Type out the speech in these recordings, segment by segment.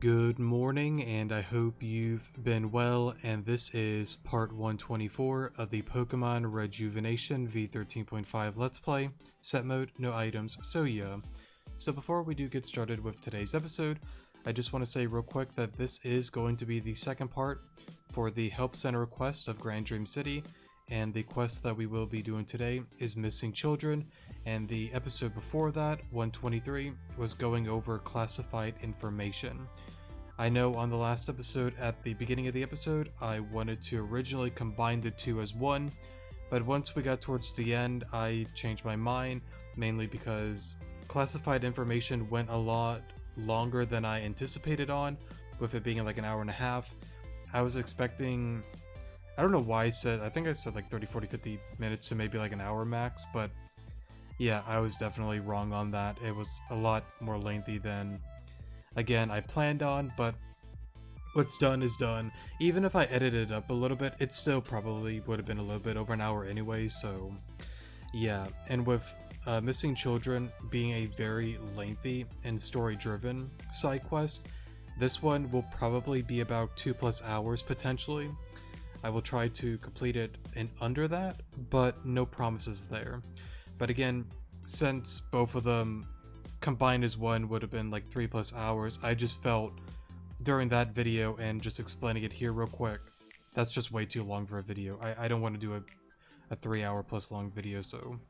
Good morning, and I hope you've been well, and this is part 124 of the Pokemon Rejuvenation V13.5 Let's Play, set mode, no items, so yeah. So before we do get started with today's episode, I just want to say real quick that this is going to be the second part for the Help Center quest of Grand Dream City, and the quest that we will be doing today is Missing Children, and the episode before that, 123, was going over classified information. I know on the last episode, at the beginning of the episode, I wanted to originally combine the two as one, but once we got towards the end, I changed my mind, mainly because classified information went a lot longer than I anticipated on, with it being like an hour and a half. I was expecting, I don't know why I think I said like 30, 40, 50 minutes to maybe like an hour max, but yeah, I was definitely wrong on that. It was a lot more lengthy than, again, I planned on, but what's done is done. Even if I edited it up a little bit, it still probably would have been a little bit over an hour anyway, so yeah. And with Missing Children being a very lengthy and story-driven side quest, this one will probably be about 2+ hours potentially. I will try to complete it in under that, but no promises there. But again, since both of them combined as one would have been like 3+ hours, I just felt during that video, and just explaining it here real quick, that's just way too long for a video. I don't want to do a 3-hour plus long video, so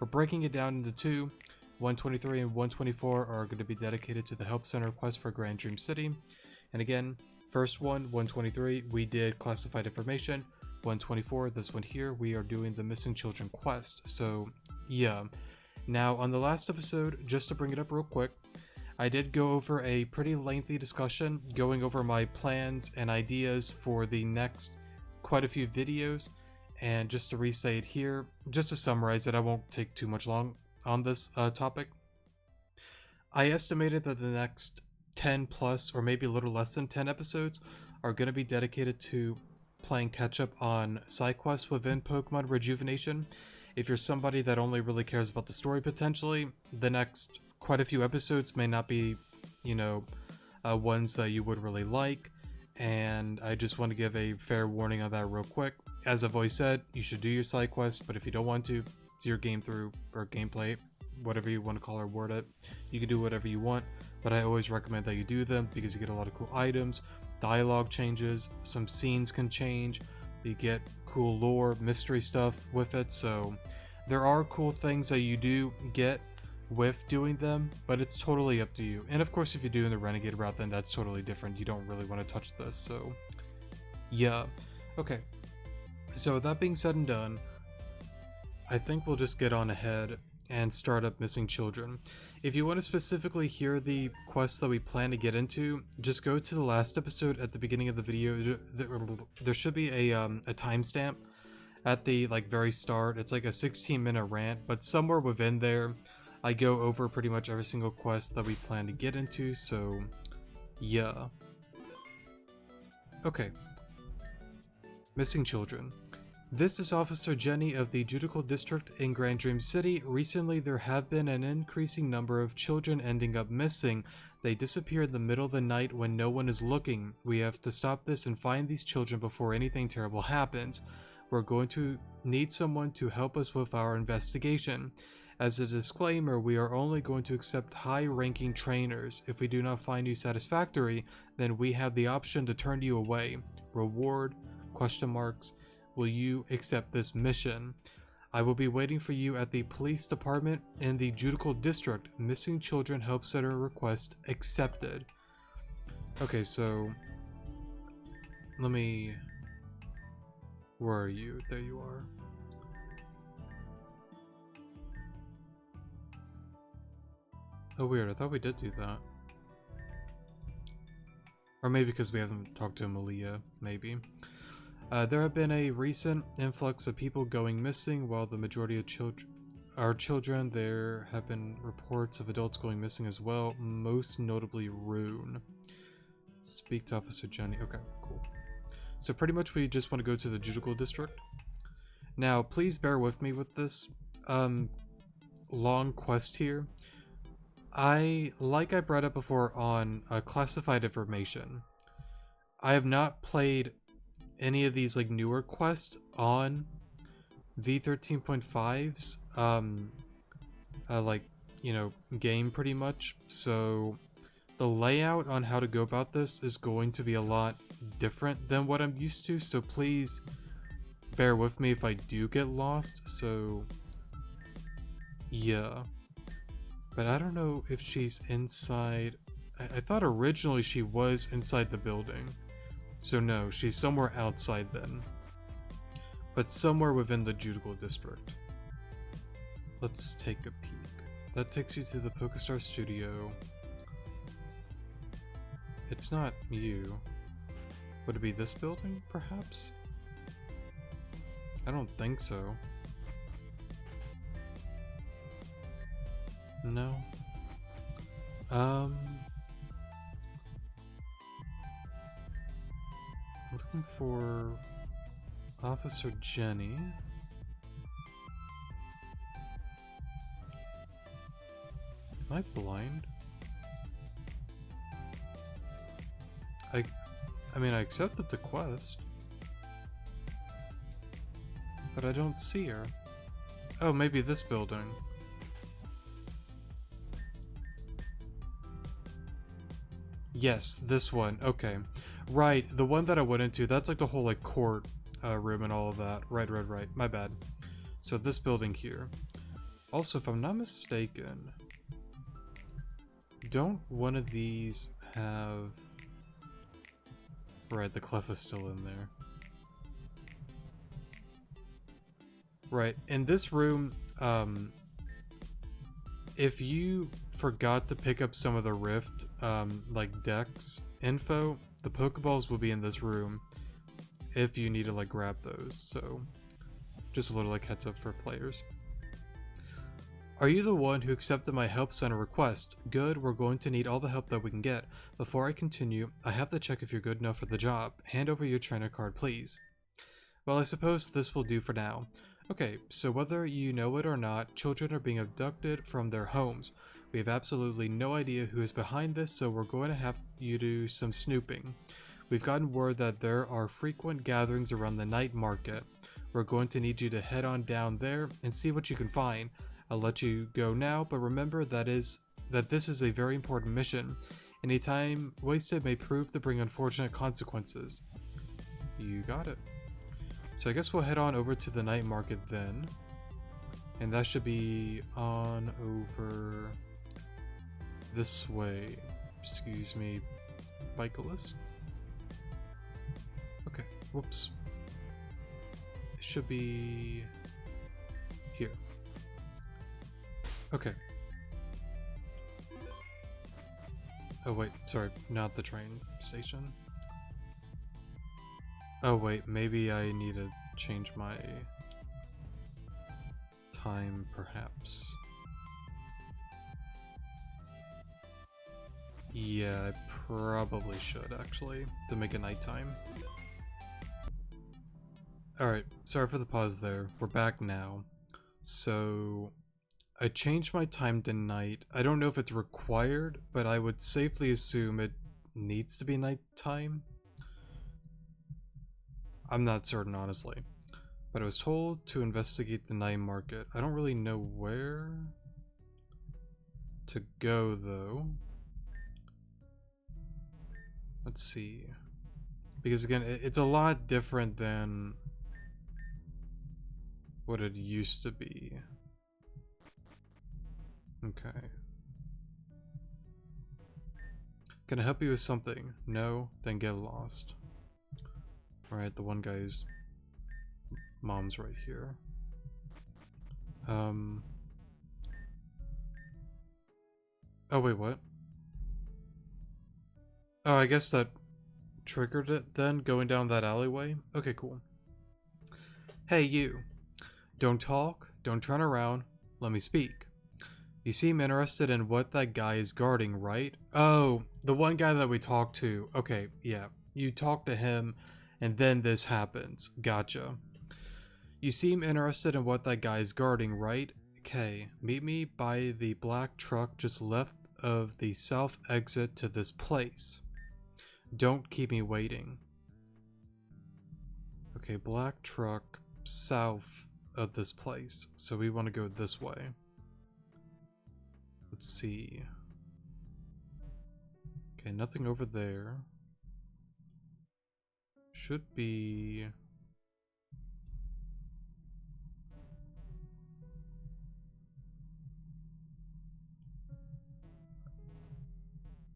we're breaking it down into two. 123 and 124 are going to be dedicated to the Help Center quest for Grand Dream City. And again, first one, 123, we did classified information. 124, this one here, we are doing the Missing Children quest. So yeah. Now on the last episode, just to bring it up real quick, I did go over a pretty lengthy discussion going over my plans and ideas for the next quite a few videos, and just to re-say it here, just to summarize it, I won't take too much long on this topic. I estimated that the next 10 plus, or maybe a little less than 10 episodes are going to be dedicated to playing catch up on side quests within Pokemon Rejuvenation. If you're somebody that only really cares about the story potentially, the next quite a few episodes may not be, ones that you would really like, and I just want to give a fair warning on that real quick. As I've always said, you should do your side quests, but if you don't want to, it's your game through, or gameplay, whatever you want to call or word it. You can do whatever you want, but I always recommend that you do them because you get a lot of cool items, dialogue changes, some scenes can change, you get cool lore, mystery stuff with it, so there are cool things that you do get with doing them, but it's totally up to you. And of course, if you're doing the Renegade route, then that's totally different. You don't really want to touch this, so yeah. Okay, so with that being said and done, I think we'll just get on ahead and start up Missing Children. If you want to specifically hear the quest that we plan to get into, just go to the last episode at the beginning of the video. There should be a timestamp at the very start. It's like a 16-minute rant, but somewhere within there I go over pretty much every single quest that we plan to get into, so yeah. Okay. Missing Children. This is Officer Jenny of the Judicial District in Grand Dream City. Recently, there have been an increasing number of children ending up missing. They disappear in the middle of the night when no one is looking. We have to stop this and find these children before anything terrible happens. We're going to need someone to help us with our investigation. As a disclaimer, we are only going to accept high-ranking trainers. If we do not find you satisfactory, then we have the option to turn you away. Reward? ? Will you accept this mission? I will be waiting for you at the police department in the Judicial District. Missing Children Help Center request accepted. Okay, so let me... Where are you? There you are. Oh weird, I thought we did do that. Or maybe because we haven't talked to Malia, maybe. There have been a recent influx of people going missing. While the majority of children, there have been reports of adults going missing as well, most notably Rune. Speak to Officer Jenny. Okay, cool. So pretty much we just want to go to the Judicial District. Now, please bear with me with this long quest here. like I brought up before on classified information, I have not played any of these like newer quests on V13.5's like, you know, game pretty much. So the layout on how to go about this is going to be a lot different than what I'm used to, so please bear with me if I do get lost. So yeah, but I don't know if she's inside. I thought originally she was inside the building, so no, she's somewhere outside then, but somewhere within the Jutical district. Let's take a peek. That takes you to the PokeStar studio. It's not you. Would it be this building, perhaps? I don't think so. No. Looking for Officer Jenny. Am I blind? I mean, I accepted the quest, but I don't see her. Oh, maybe this building. Yes, this one. Okay. Right, the one that I went into, that's like the whole like court room and all of that. Right. My bad. So this building here. Also, if I'm not mistaken, don't one of these have... Right, the clef is still in there. Right, in this room, if you forgot to pick up some of the Rift, like Dex info, the Pokeballs will be in this room if you need to like grab those. So, just a little like heads up for players. Are you the one who accepted my help center request? Good, we're going to need all the help that we can get. Before I continue, I have to check if you're good enough for the job. Hand over your trainer card, please. Well, I suppose this will do for now. Okay, so whether you know it or not, children are being abducted from their homes. We have absolutely no idea who is behind this, so we're going to have you do some snooping. We've gotten word that there are frequent gatherings around the night market. We're going to need you to head on down there and see what you can find. I'll let you go now, but remember that this is a very important mission. Any time wasted may prove to bring unfortunate consequences. You got it. So I guess we'll head on over to the night market then. And that should be on over this way. Excuse me, bicyclist. Okay, whoops. It should be here. Okay. Oh wait, sorry, not the train station. Oh wait, maybe I need to change my time, perhaps. Yeah, I probably should, actually, to make it nighttime. Alright, sorry for the pause there. We're back now. So... I changed my time to night. I don't know if it's required, but I would safely assume it needs to be nighttime. I'm not certain, honestly. But I was told to investigate the night market. I don't really know where to go, though. Let's see. Because again, it's a lot different than what it used to be. Okay. Can I help you with something? No? Then get lost. Alright, the one guy's mom's right here. Oh wait, what? Oh, I guess that triggered it then, going down that alleyway? Okay, cool. Hey, you. Don't talk, don't turn around, let me speak. You seem interested in what that guy is guarding, right? Oh, the one guy that we talked to. Okay, yeah. You talked to him, and then this happens. Gotcha. You seem interested in what that guy is guarding, right? Okay, meet me by the black truck just left of the south exit to this place. Don't keep me waiting. Okay, black truck south of this place. So we want to go this way. Let's see. Okay, nothing over there. Should be...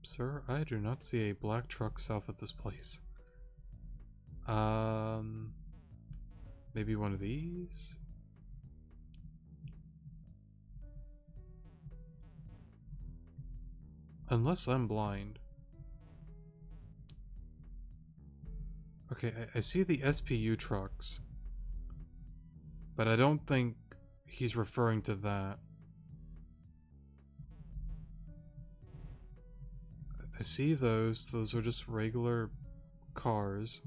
Sir, I do not see a black truck south of this place. Maybe one of these? Unless I'm blind. Okay, I see the SPU trucks. But I don't think he's referring to that. I see those. Those are just regular cars.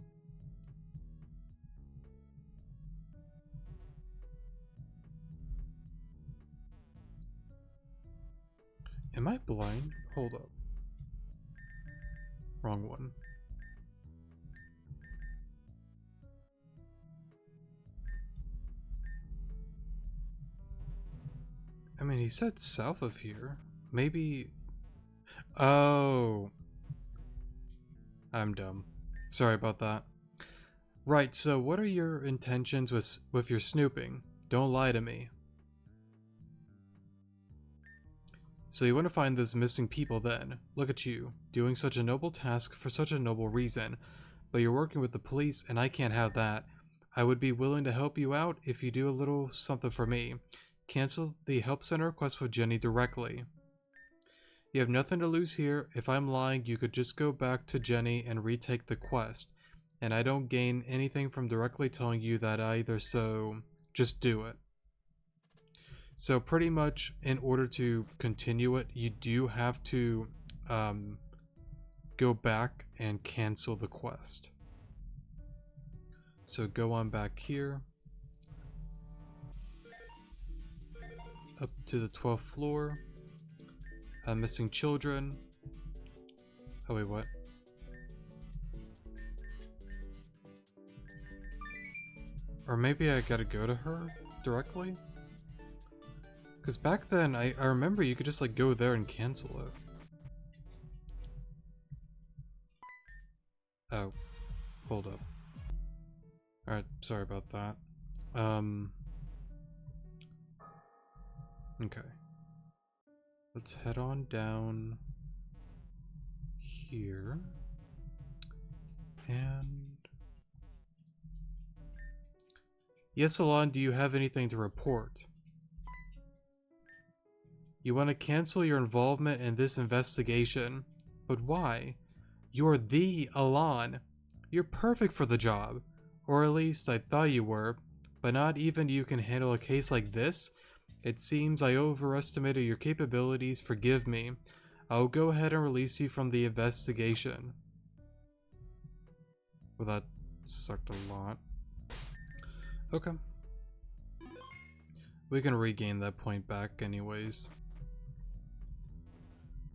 Am I blind? Hold up. Wrong one. I mean, he said south of here. Maybe... Oh. I'm dumb. Sorry about that. Right, so what are your intentions with your snooping? Don't lie to me. So you want to find those missing people then. Look at you, doing such a noble task for such a noble reason. But you're working with the police and I can't have that. I would be willing to help you out if you do a little something for me. Cancel the help center request with Jenny directly. You have nothing to lose here. If I'm lying, you could just go back to Jenny and retake the quest. And I don't gain anything from directly telling you that either, so just do it. So pretty much in order to continue it, you do have to go back and cancel the quest. So go on back here. Up to the 12th floor. Missing children. Oh wait, what? Or maybe I gotta go to her directly? Because back then, I remember you could just like go there and cancel it. Oh, hold up. Alright, sorry about that. Okay. Let's head on down here. And... Yes, Alon, do you have anything to report? You want to cancel your involvement in this investigation. But why? You're the Alon. You're perfect for the job. Or at least I thought you were. But not even you can handle a case like this? It seems I overestimated your capabilities. Forgive me. I'll go ahead and release you from the investigation. Well, that sucked a lot. Okay. We can regain that point back anyways.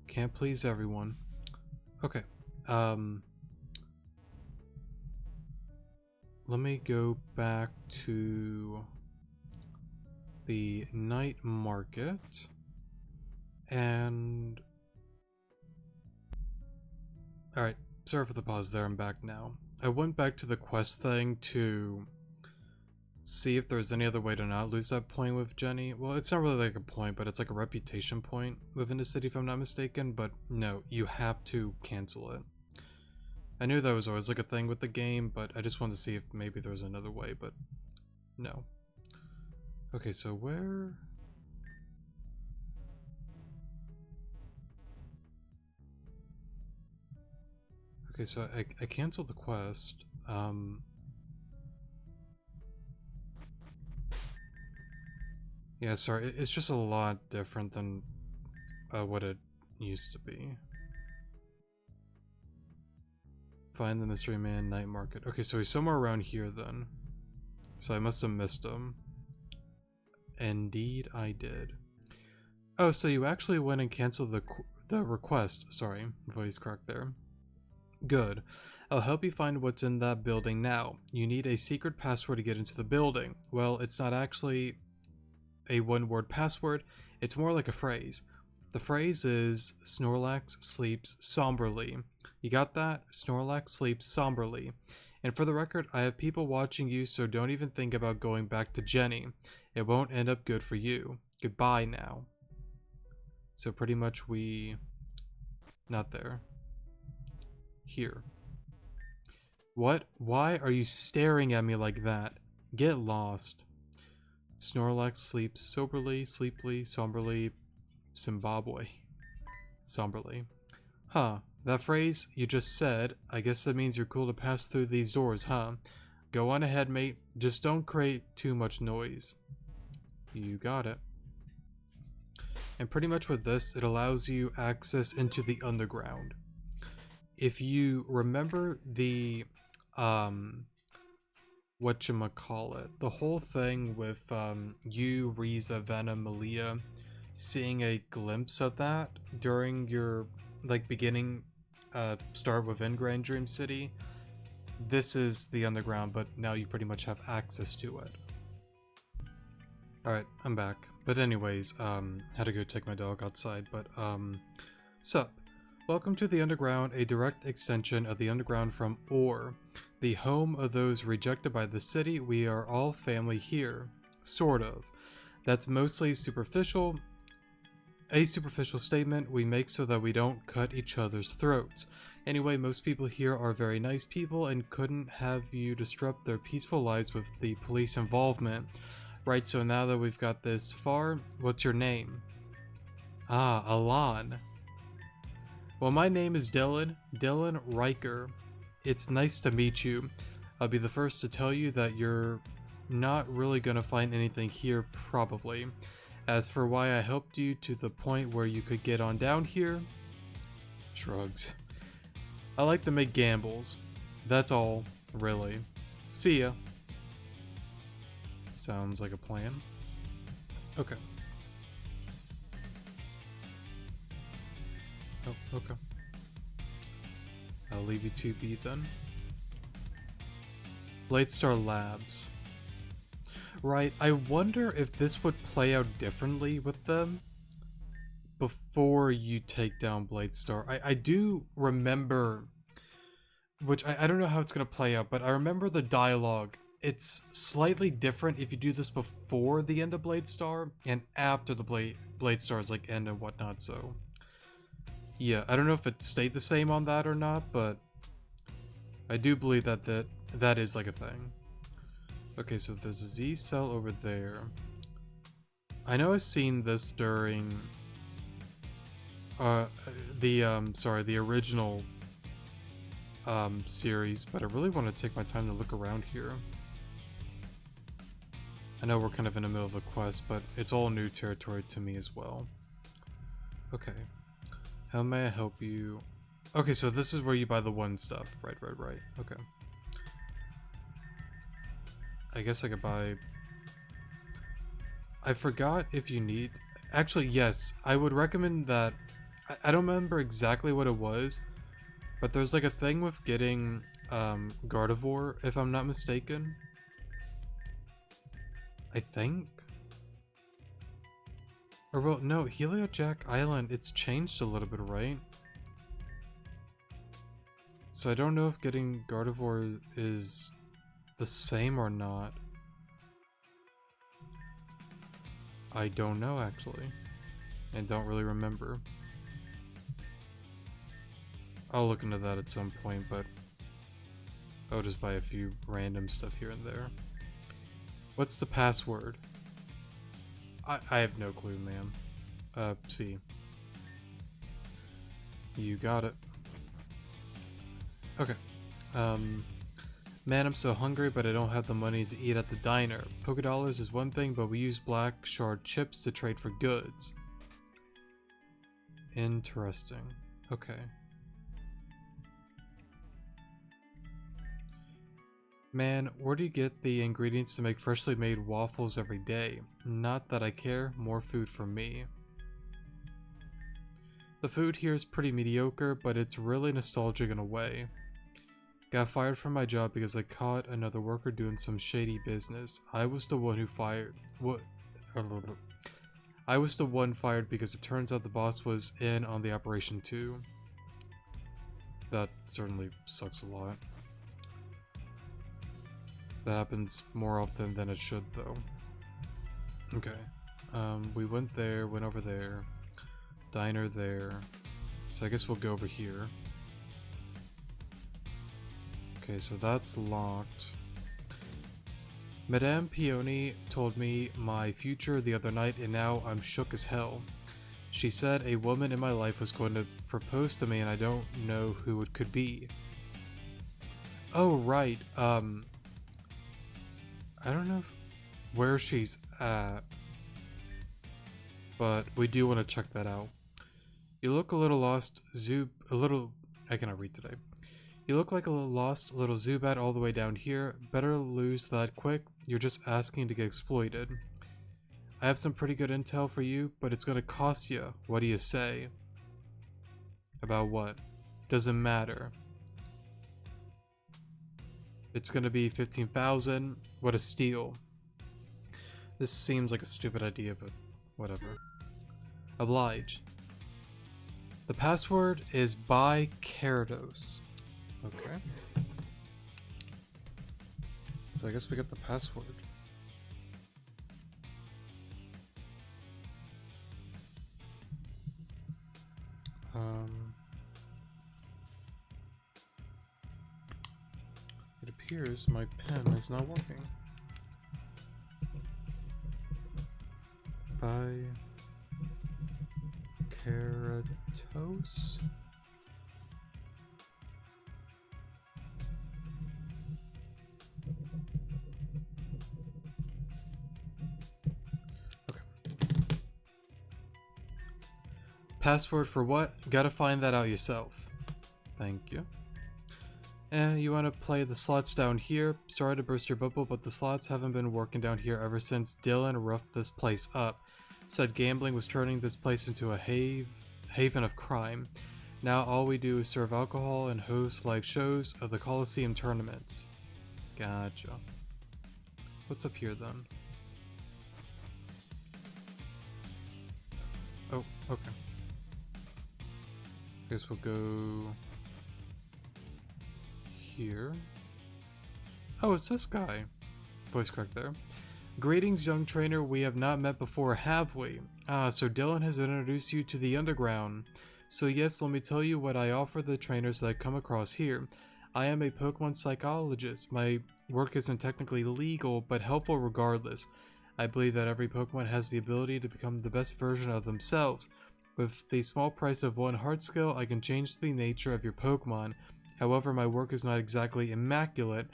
Can't please everyone. Okay. Let me go back to the night market and... Alright, sorry for the pause there, I'm back now. I went back to the quest thing to see if there's any other way to not lose that point with Jenny. Well, it's not really like a point, but it's like a reputation point within the city if I'm not mistaken, but no, you have to cancel it. I knew that was always like a thing with the game, but I just wanted to see if maybe there was another way, but no. Okay, so where... Okay, so I canceled the quest. Yeah, sorry, it's just a lot different than what it used to be. Find the mystery man, night market. Okay, so he's somewhere around here then. So I must have missed him. Indeed, I did. Oh, so you actually went and canceled The request, sorry, voice cracked there. Good. I'll help you find what's in that building now. You need a secret password to get into the building. Well, it's not actually a one-word password, it's more like a phrase. The phrase is Snorlax sleeps somberly. You got that? Snorlax sleeps somberly. And for the record, I have people watching you, so don't even think about going back to Jenny. It won't end up good for you. Goodbye now. So pretty much we... not there. Here. What? Why are you staring at me like that? Get lost. Snorlax sleeps soberly, sleepily, somberly, Zimbabwe. Somberly. Huh. That phrase you just said, I guess that means you're cool to pass through these doors, huh? Go on ahead, mate. Just don't create too much noise. You got it. And pretty much with this, it allows you access into the underground. If you remember the, whatchamacallit, the whole thing with you, Riza, Venom, Malia, seeing a glimpse of that during your like beginning start within Grand Dream City, this is the underground, but now you pretty much have access to it. Alright, I'm back. But anyways, had to go take my dog outside, but sup. Welcome to the Underground, a direct extension of the Underground from Ore, the home of those rejected by the city. We are all family here. Sort of. That's mostly superficial. A superficial statement we make so that we don't cut each other's throats. Anyway, most people here are very nice people and couldn't have you disrupt their peaceful lives with the police involvement. Right, so now that we've got this far, what's your name? Ah, Alan. Well, my name is Dylan Riker. It's nice to meet you. I'll be the first to tell you that you're not really gonna find anything here, probably. As for why I helped you to the point where you could get on down here, shrugs. I like to make gambles. That's all, really. See ya. Sounds like a plan. Okay. Oh, okay. I'll leave you to be then. Bladestar Labs. Right, I wonder if this would play out differently with them before you take down Bladestar. I do remember, which I don't know how it's going to play out, but I remember the dialogue. It's slightly different if you do this before the end of Bladestar and after the Bladestar's like end and whatnot, so... yeah, I don't know if it stayed the same on that or not, but I do believe that that is like a thing. Okay, so there's a Z cell over there. I know I've seen this during the original series, but I really want to take my time to look around here. I know we're kind of in the middle of a quest, but it's all new territory to me as well. Okay. How may I help you? Okay, so this is where you buy the one stuff. Right. Okay. I guess I could buy... I forgot if you need... actually, yes. I would recommend that... I don't remember exactly what it was, but there's like a thing with getting Gardevoir, if I'm not mistaken. I think? Or well, no, Heliojack Island, it's changed a little bit, right? So I don't know if getting Gardevoir is the same or not. I don't know, actually. And don't really remember. I'll look into that at some point, but I'll just buy a few random stuff here and there. What's the password? I have no clue, ma'am. C. You got it. Okay. Man, I'm so hungry, but I don't have the money to eat at the diner. $Pokedollars is one thing, but we use black shard chips to trade for goods. Interesting. Okay. Man, where do you get the ingredients to make freshly made waffles every day? Not that I care, more food for me. The food here is pretty mediocre, but it's really nostalgic in a way. Got fired from my job because I caught another worker doing some shady business. I was the one who fired. What? I was the one fired because it turns out the boss was in on the operation too. That certainly sucks a lot. That happens more often than it should, though. Okay. We went there, went over there. Diner there. So I guess we'll go over here. Okay, so that's locked. Madame Peony told me my future the other night, and now I'm shook as hell. She said a woman in my life was going to propose to me, and I don't know who it could be. Oh, right. I don't know where she's at, but we do want to check that out. You look a little lost, I cannot read today. You look like a lost little Zubat all the way down here. Better lose that quick. You're just asking to get exploited. I have some pretty good intel for you, but it's gonna cost you. What do you say? About what? Doesn't matter. It's gonna be 15,000. What a steal. This seems like a stupid idea, but whatever. Oblige. The password is by Kerados. Okay. So I guess we got the password. It appears my pen is not working. By Keratos? Okay. Password for what? Gotta find that out yourself. Thank you. You want to play the slots down here? Sorry to burst your bubble, but the slots haven't been working down here ever since Dylan roughed this place up. Said gambling was turning this place into a haven of crime. Now all we do is serve alcohol and host live shows of the Coliseum tournaments. Gotcha. What's up here then? Oh, okay. Guess we'll go here. Oh, it's this guy. Voice crack there. Greetings, young trainer. We have not met before, have we? Ah, so Dylan has introduced you to the underground. So yes, let me tell you what I offer the trainers that I come across here. I am a Pokemon psychologist. My work isn't technically legal, but helpful regardless. I believe that every Pokemon has the ability to become the best version of themselves. With the small price of one heart skill, I can change the nature of your Pokemon. However, my work is not exactly immaculate.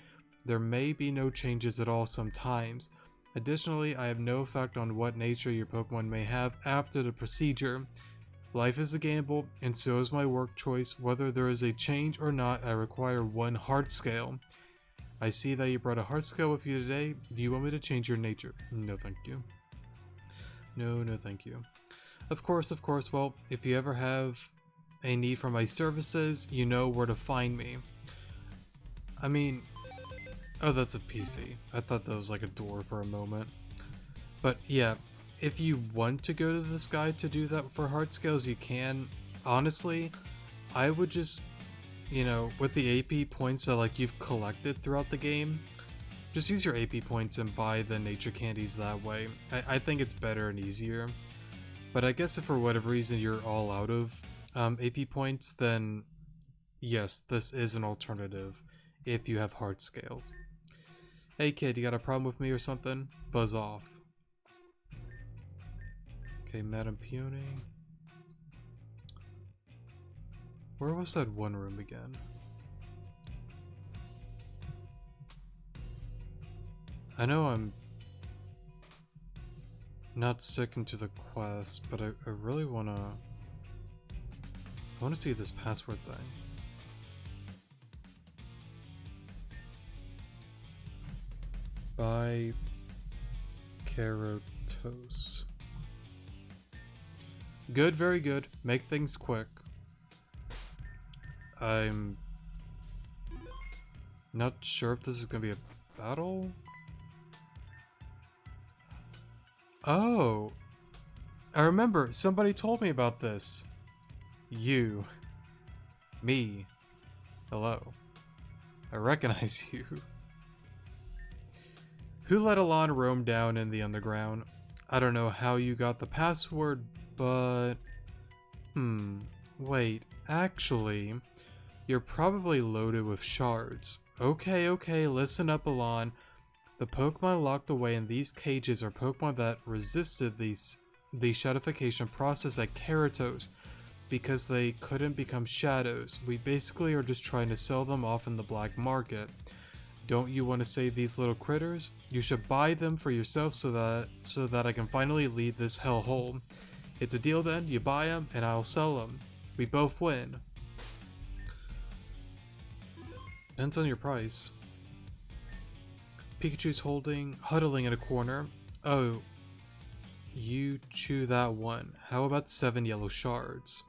There may be no changes at all sometimes. Additionally, I have no effect on what nature your Pokemon may have after the procedure. Life is a gamble, and so is my work choice. Whether there is a change or not, I require one heart scale. I see that you brought a heart scale with you today. Do you want me to change your nature? No, thank you. No, thank you. Of course. Well, if you ever have a need for my services, you know where to find me. I mean, oh, that's a PC. I thought that was like a door for a moment. But yeah, if you want to go to this guy to do that for heart scales, you can. Honestly, I would just, you know, with the AP points that like you've collected throughout the game, just use your AP points and buy the nature candies that way. I think it's better and easier. But I guess if for whatever reason you're all out of AP points, then yes, this is an alternative if you have heart scales. Hey kid, you got a problem with me or something? Buzz off. Okay, Madame Peony. Where was that one room again? I know I'm not sticking to the quest, but I really wanna see this password thing. By Keratos. Good, very good. Make things quick. I'm not sure if this is gonna be a battle. Oh, I remember somebody told me about this. You. Me. Hello. I recognize you. Who let Alon roam down in the underground? I don't know how you got the password, but... Wait, actually, you're probably loaded with shards. Okay, listen up, Alon. The Pokemon locked away in these cages are Pokemon that resisted the shadification process at Keratos because they couldn't become shadows. We basically are just trying to sell them off in the black market. Don't you want to save these little critters? You should buy them for yourself so that I can finally leave this hellhole. It's a deal then, you buy them and I'll sell them. We both win. Depends on your price. Pikachu's huddling in a corner. Oh, you chew that one. How about 7 yellow shards?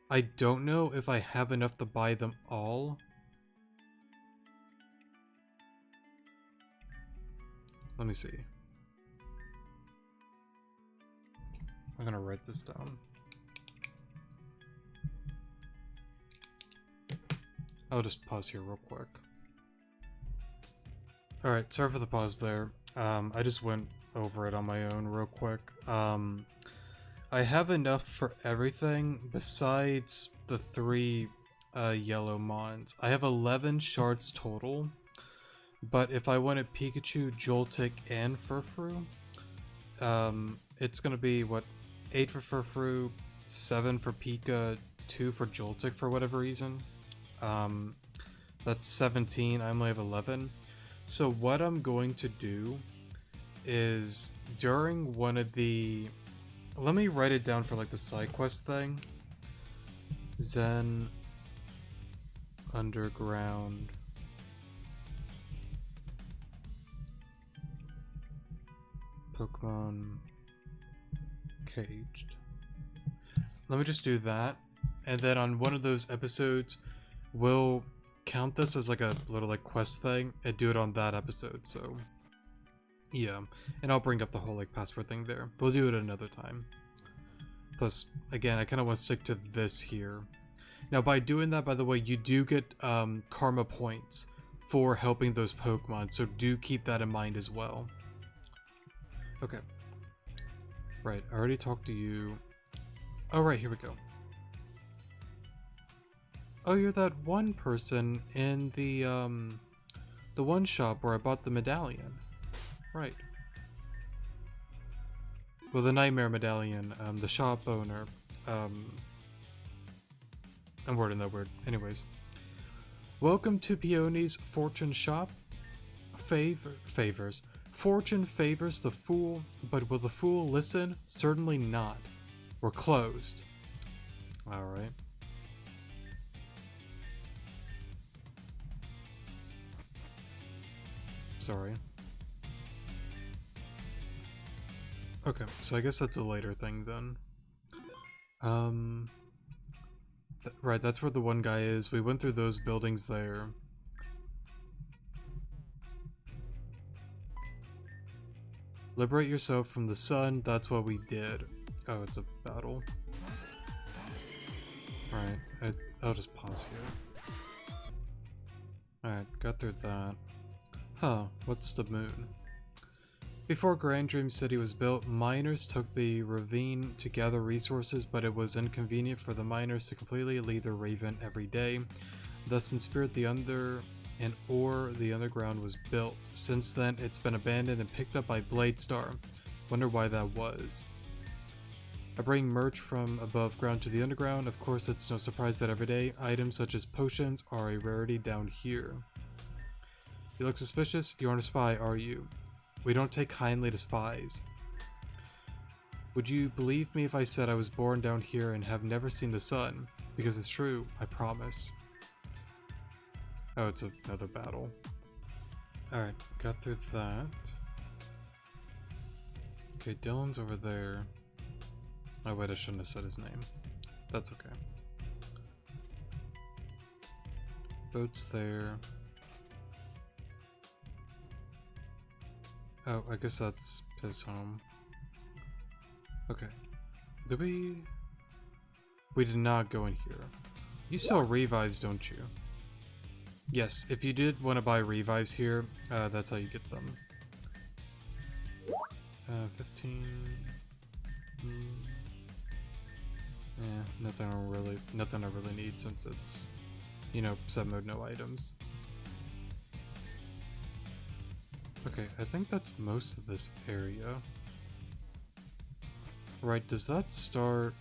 I don't know if I have enough to buy them all. Let me see. I'm gonna write this down. I'll just pause here real quick. Alright, sorry for the pause there. I just went over it on my own real quick. I have enough for everything besides the 3 yellow mons. I have 11 shards total, but if I wanted Pikachu, Joltik, and Furfrou, it's gonna be, what, 8 for Furfrou, 7 for Pika, 2 for Joltik for whatever reason. That's 17, I only have 11. So what I'm going to do is during one of the... Let me write it down for like the side quest thing. Zen Underground Pokemon Caged. Let me just do that. And then on one of those episodes, we'll count this as like a little like quest thing and do it on that episode. So yeah, and I'll bring up the whole like password thing there. We'll do it another time. Plus, again, I kind of want to stick to this here. Now, by doing that, by the way, you do get karma points for helping those Pokemon, so do keep that in mind as well. Okay. Right, I already talked to you. Oh, right, here we go. Oh, you're that one person in the one shop where I bought the medallion. Right. Well, the Nightmare Medallion, the shop owner, I'm wording that weird. Anyways. Welcome to Peony's Fortune Shop. Favors. Fortune favors the fool, but will the fool listen? Certainly not. We're closed. Alright. Sorry. Okay, so I guess that's a later thing then. Right, that's where the one guy is. We went through those buildings there. Liberate yourself from the sun, that's what we did. Oh, it's a battle. Alright, I'll just pause here. Alright, got through that. Huh, what's the moon? Before Grand Dream City was built, miners took the ravine to gather resources, but it was inconvenient for the miners to completely leave the Raven every day. Thus, in spirit, the underground was built. Since then, it's been abandoned and picked up by Bladestar. Wonder why that was. I bring merch from above ground to the underground. Of course, it's no surprise that everyday items such as potions are a rarity down here. You look suspicious? You aren't a spy, are you? We don't take kindly to spies. Would you believe me if I said I was born down here and have never seen the sun? Because it's true, I promise. Oh, it's another battle. Alright, got through that. Okay, Dylan's over there. Oh wait, I shouldn't have said his name. That's okay. Boat's there. Oh, I guess that's his home. Okay. Did we... We did not go in here. You sell revives, don't you? Yes, if you did want to buy revives here, that's how you get them. 15... Yeah, nothing I really need since it's, you know, set mode no items. Okay, I think that's most of this area. Right, does that start...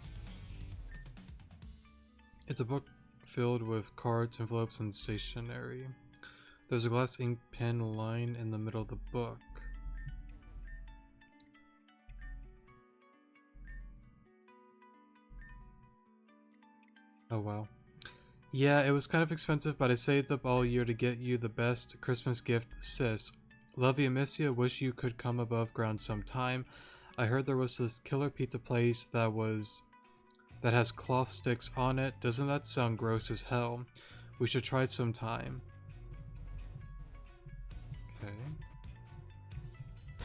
It's a book filled with cards, envelopes, and stationery. There's a glass ink pen line in the middle of the book. Oh wow. Yeah, it was kind of expensive, but I saved up all year to get you the best Christmas gift, sis. Love you, miss you. Wish you could come above ground sometime. I heard there was this killer pizza place that has cloth sticks on it. Doesn't that sound gross as hell? We should try it sometime. Okay.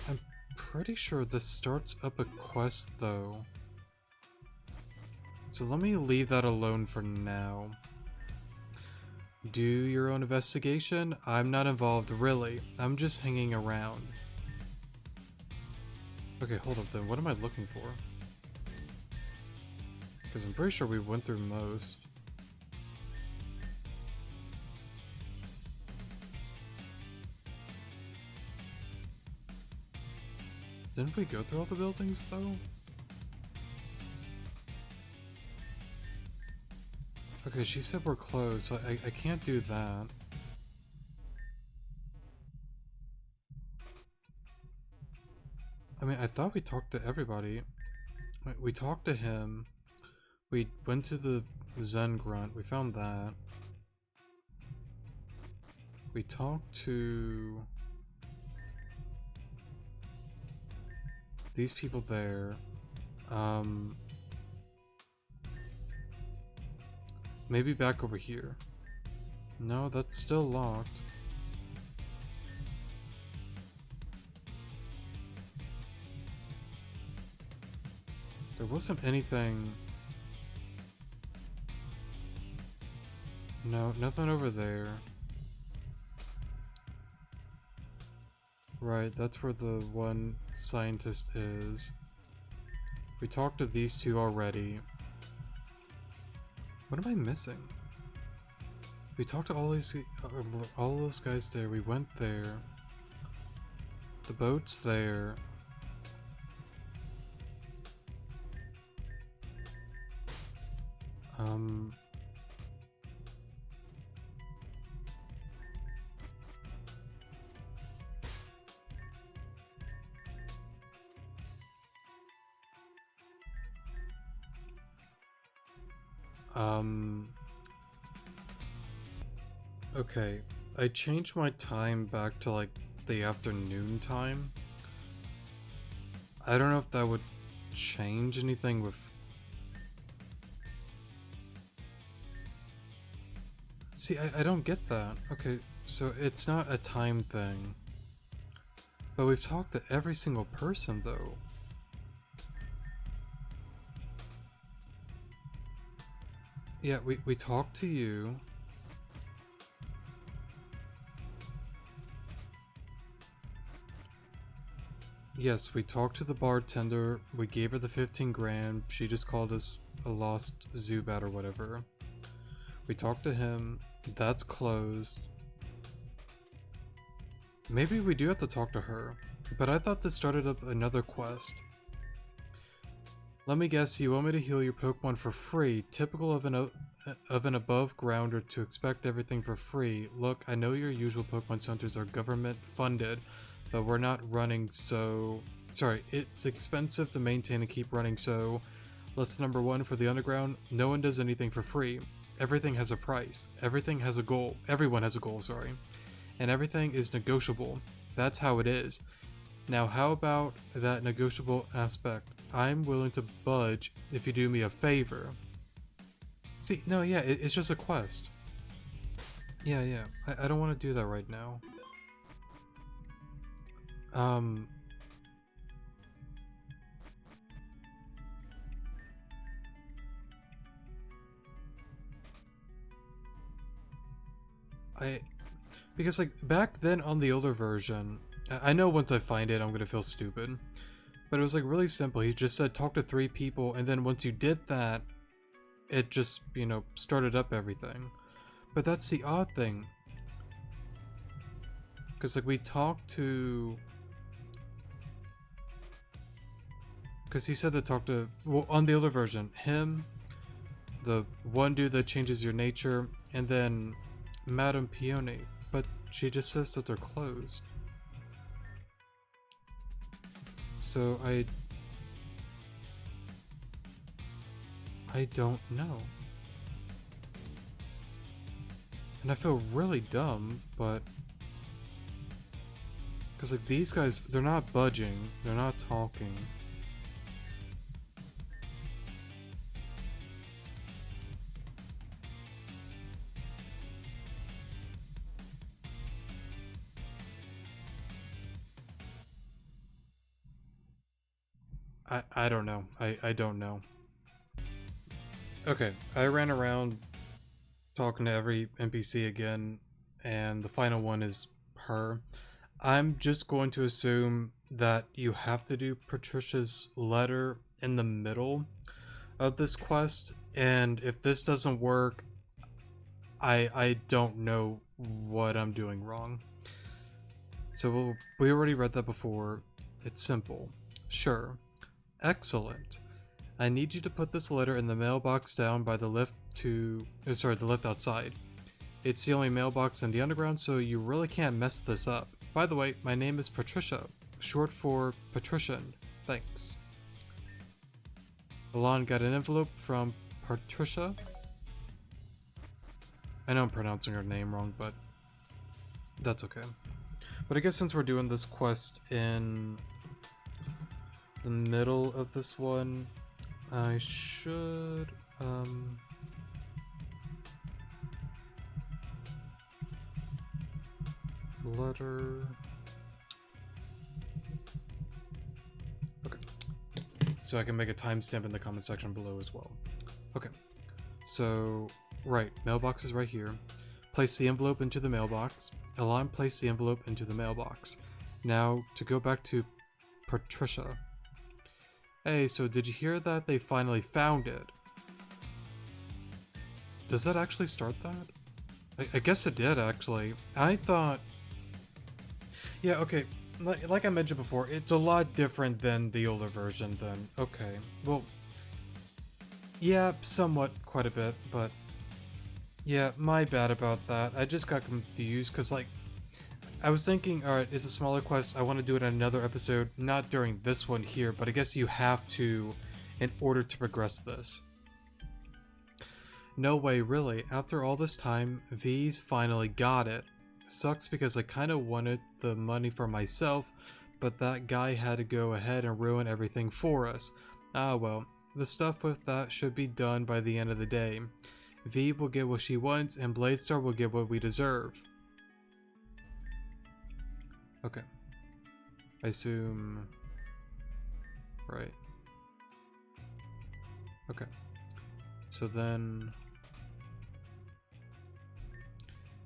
I'm pretty sure this starts up a quest though. So let me leave that alone for now. Do your own investigation. I'm not involved, really. I'm just hanging around. Okay, hold up then. What am I looking for? Because I'm pretty sure we went through most. Didn't we go through all the buildings, though? Okay, she said we're closed, so I can't do that. I mean, I thought we talked to everybody. We talked to him. We went to the Zen Grunt. We found that. We talked to these people there. Maybe back over here. No, that's still locked. There wasn't anything... No, nothing over there. Right, that's where the one scientist is. We talked to these two already. What am I missing? We talked to all those guys there. We went there. The boat's there. Okay, I changed my time back to like the afternoon time. I don't know if that would change anything with... See, I don't get that. Okay, so it's not a time thing. But we've talked to every single person though. Yeah, we talked to you. Yes, we talked to the bartender, we gave her the 15 grand, she just called us a lost Zubat or whatever. We talked to him, that's closed. Maybe we do have to talk to her, but I thought this started up another quest. Let me guess, you want me to heal your Pokemon for free, typical of an above grounder to expect everything for free. Look, I know your usual Pokemon centers are government funded, but we're not running, so... Sorry, it's expensive to maintain and keep running, so... Lesson number 1 for the underground, no one does anything for free. Everything has a price. Everything has a goal. Everyone has a goal, sorry. And everything is negotiable. That's how it is. Now, how about that negotiable aspect? I'm willing to budge if you do me a favor. See, no, yeah, it's just a quest. Yeah. I don't want to do that right now. Because like back then on the older version, I know once I find it I'm gonna feel stupid, but it was like really simple. He just said talk to 3 people, and then once you did that, it just, you know, started up everything. But that's the odd thing, because like we talked to, because he said to talk to, well, on the older version, him, the one dude that changes your nature, and then Madame Peony, but she just says that they're closed. So I don't know. And I feel really dumb, but because like these guys, they're not budging, they're not talking. I don't know. I don't know. Okay, I ran around talking to every NPC again, and the final one is her. I'm just going to assume that you have to do Patricia's letter in the middle of this quest, and if this doesn't work, I don't know what I'm doing wrong. So we already read that before. It's simple. Sure. Excellent. I need you to put this letter in the mailbox down by the lift to... the lift outside. It's the only mailbox in the underground, so you really can't mess this up. By the way, my name is Patricia, short for Patrician. Thanks. Alon got an envelope from Patricia. I know I'm pronouncing her name wrong, but that's okay. But I guess since we're doing this quest in the middle of this one, I should letter. Okay, so I can make a timestamp in the comment section below as well. Okay, so right, mailbox is right here. Place the envelope into the mailbox. Alon placed the envelope into the mailbox. Now to go back to Patricia. Hey, so did you hear that they finally found it? Does that actually start that? I guess it did, actually. I thought... Yeah, okay. Like I mentioned before, it's a lot different than the older version then. Okay, well... Yeah, somewhat, quite a bit, but... Yeah, my bad about that. I just got confused, because, like... I was thinking, alright, it's a smaller quest, I want to do it in another episode, not during this one here, but I guess you have to in order to progress this. No way, really. After all this time, V's finally got it. Sucks because I kinda wanted the money for myself, but that guy had to go ahead and ruin everything for us. Ah well, the stuff with that should be done by the end of the day. V will get what she wants, and Bladestar will get what we deserve. Okay. I assume... Right. Okay. So then...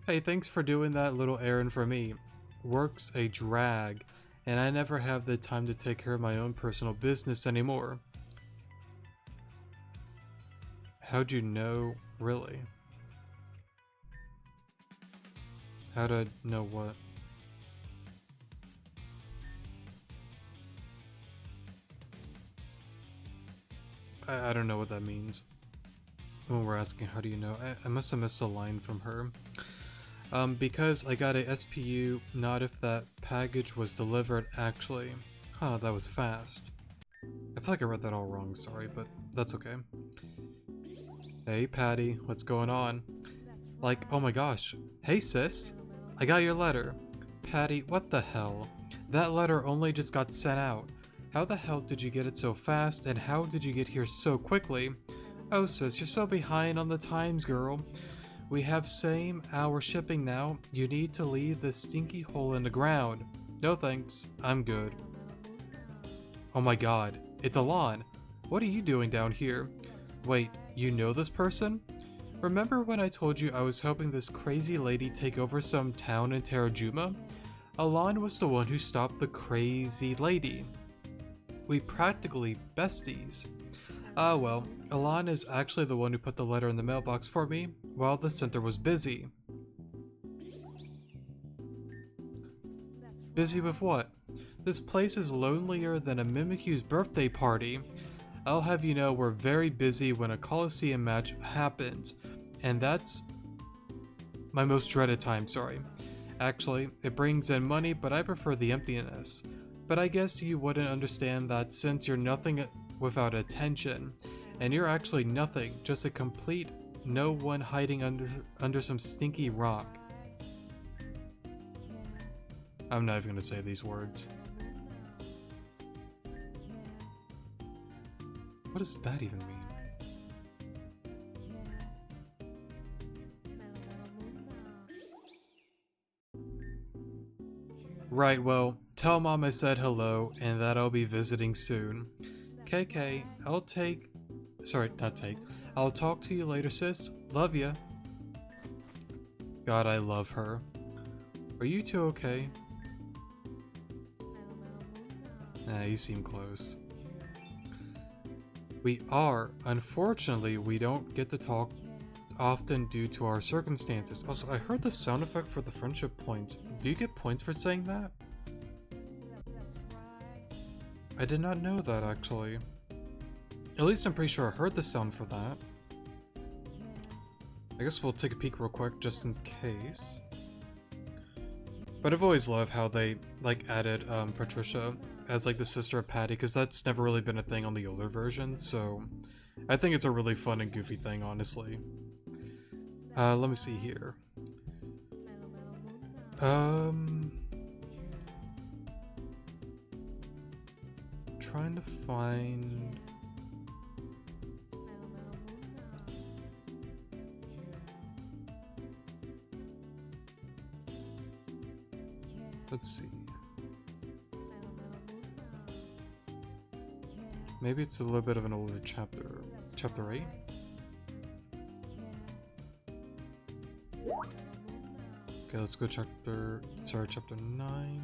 Hey, thanks for doing that little errand for me. Work's a drag, and I never have the time to take care of my own personal business anymore. How'd you know, really? How'd I know what? I don't know what that means. When we're asking how do you know, I must have missed a line from her. Because I got a SPU, not if that package was delivered actually. Huh, that was fast. I feel like I read that all wrong, sorry, but that's okay. Hey Patty, what's going on? Like, oh my gosh. Hey sis, I got your letter. Patty, what the hell? That letter only just got sent out. How the hell did you get it so fast, and how did you get here so quickly? Oh sis, you're so behind on the times, girl. We have same hour shipping now. You need to leave this stinky hole in the ground. No thanks, I'm good. Oh my god, it's Alon. What are you doing down here? Wait, you know this person? Remember when I told you I was helping this crazy lady take over some town in Terajuma? Alon was the one who stopped the crazy lady. We practically besties. Ah well, Alon is actually the one who put the letter in the mailbox for me while the center was busy. Busy with what? This place is lonelier than a Mimikyu's birthday party. I'll have you know we're very busy when a Coliseum match happens, and that's my most dreaded time, sorry. Actually, it brings in money, but I prefer the emptiness. But I guess you wouldn't understand that since you're nothing without attention, and you're actually nothing, just a complete no one hiding under some stinky rock. I'm not even gonna say these words. What does that even mean? Right, well, tell Mom I said hello and that I'll be visiting soon. KK, I'll talk to you later, sis. Love ya. God, I love her. Are you two okay? Nah, you seem close. We are. Unfortunately, we don't get to talk often due to our circumstances. Also, I heard the sound effect for the friendship points. Do you get points for saying that? I did not know that, actually. At least I'm pretty sure I heard the sound for that. I guess we'll take a peek real quick, just in case. But I've always loved how they, like, added Patricia as, like, the sister of Patty, because that's never really been a thing on the older version, so I think it's a really fun and goofy thing, honestly. Let me see here. Trying to find... Let's see. Maybe it's a little bit of an older chapter. Chapter 8? Okay, let's go chapter 9.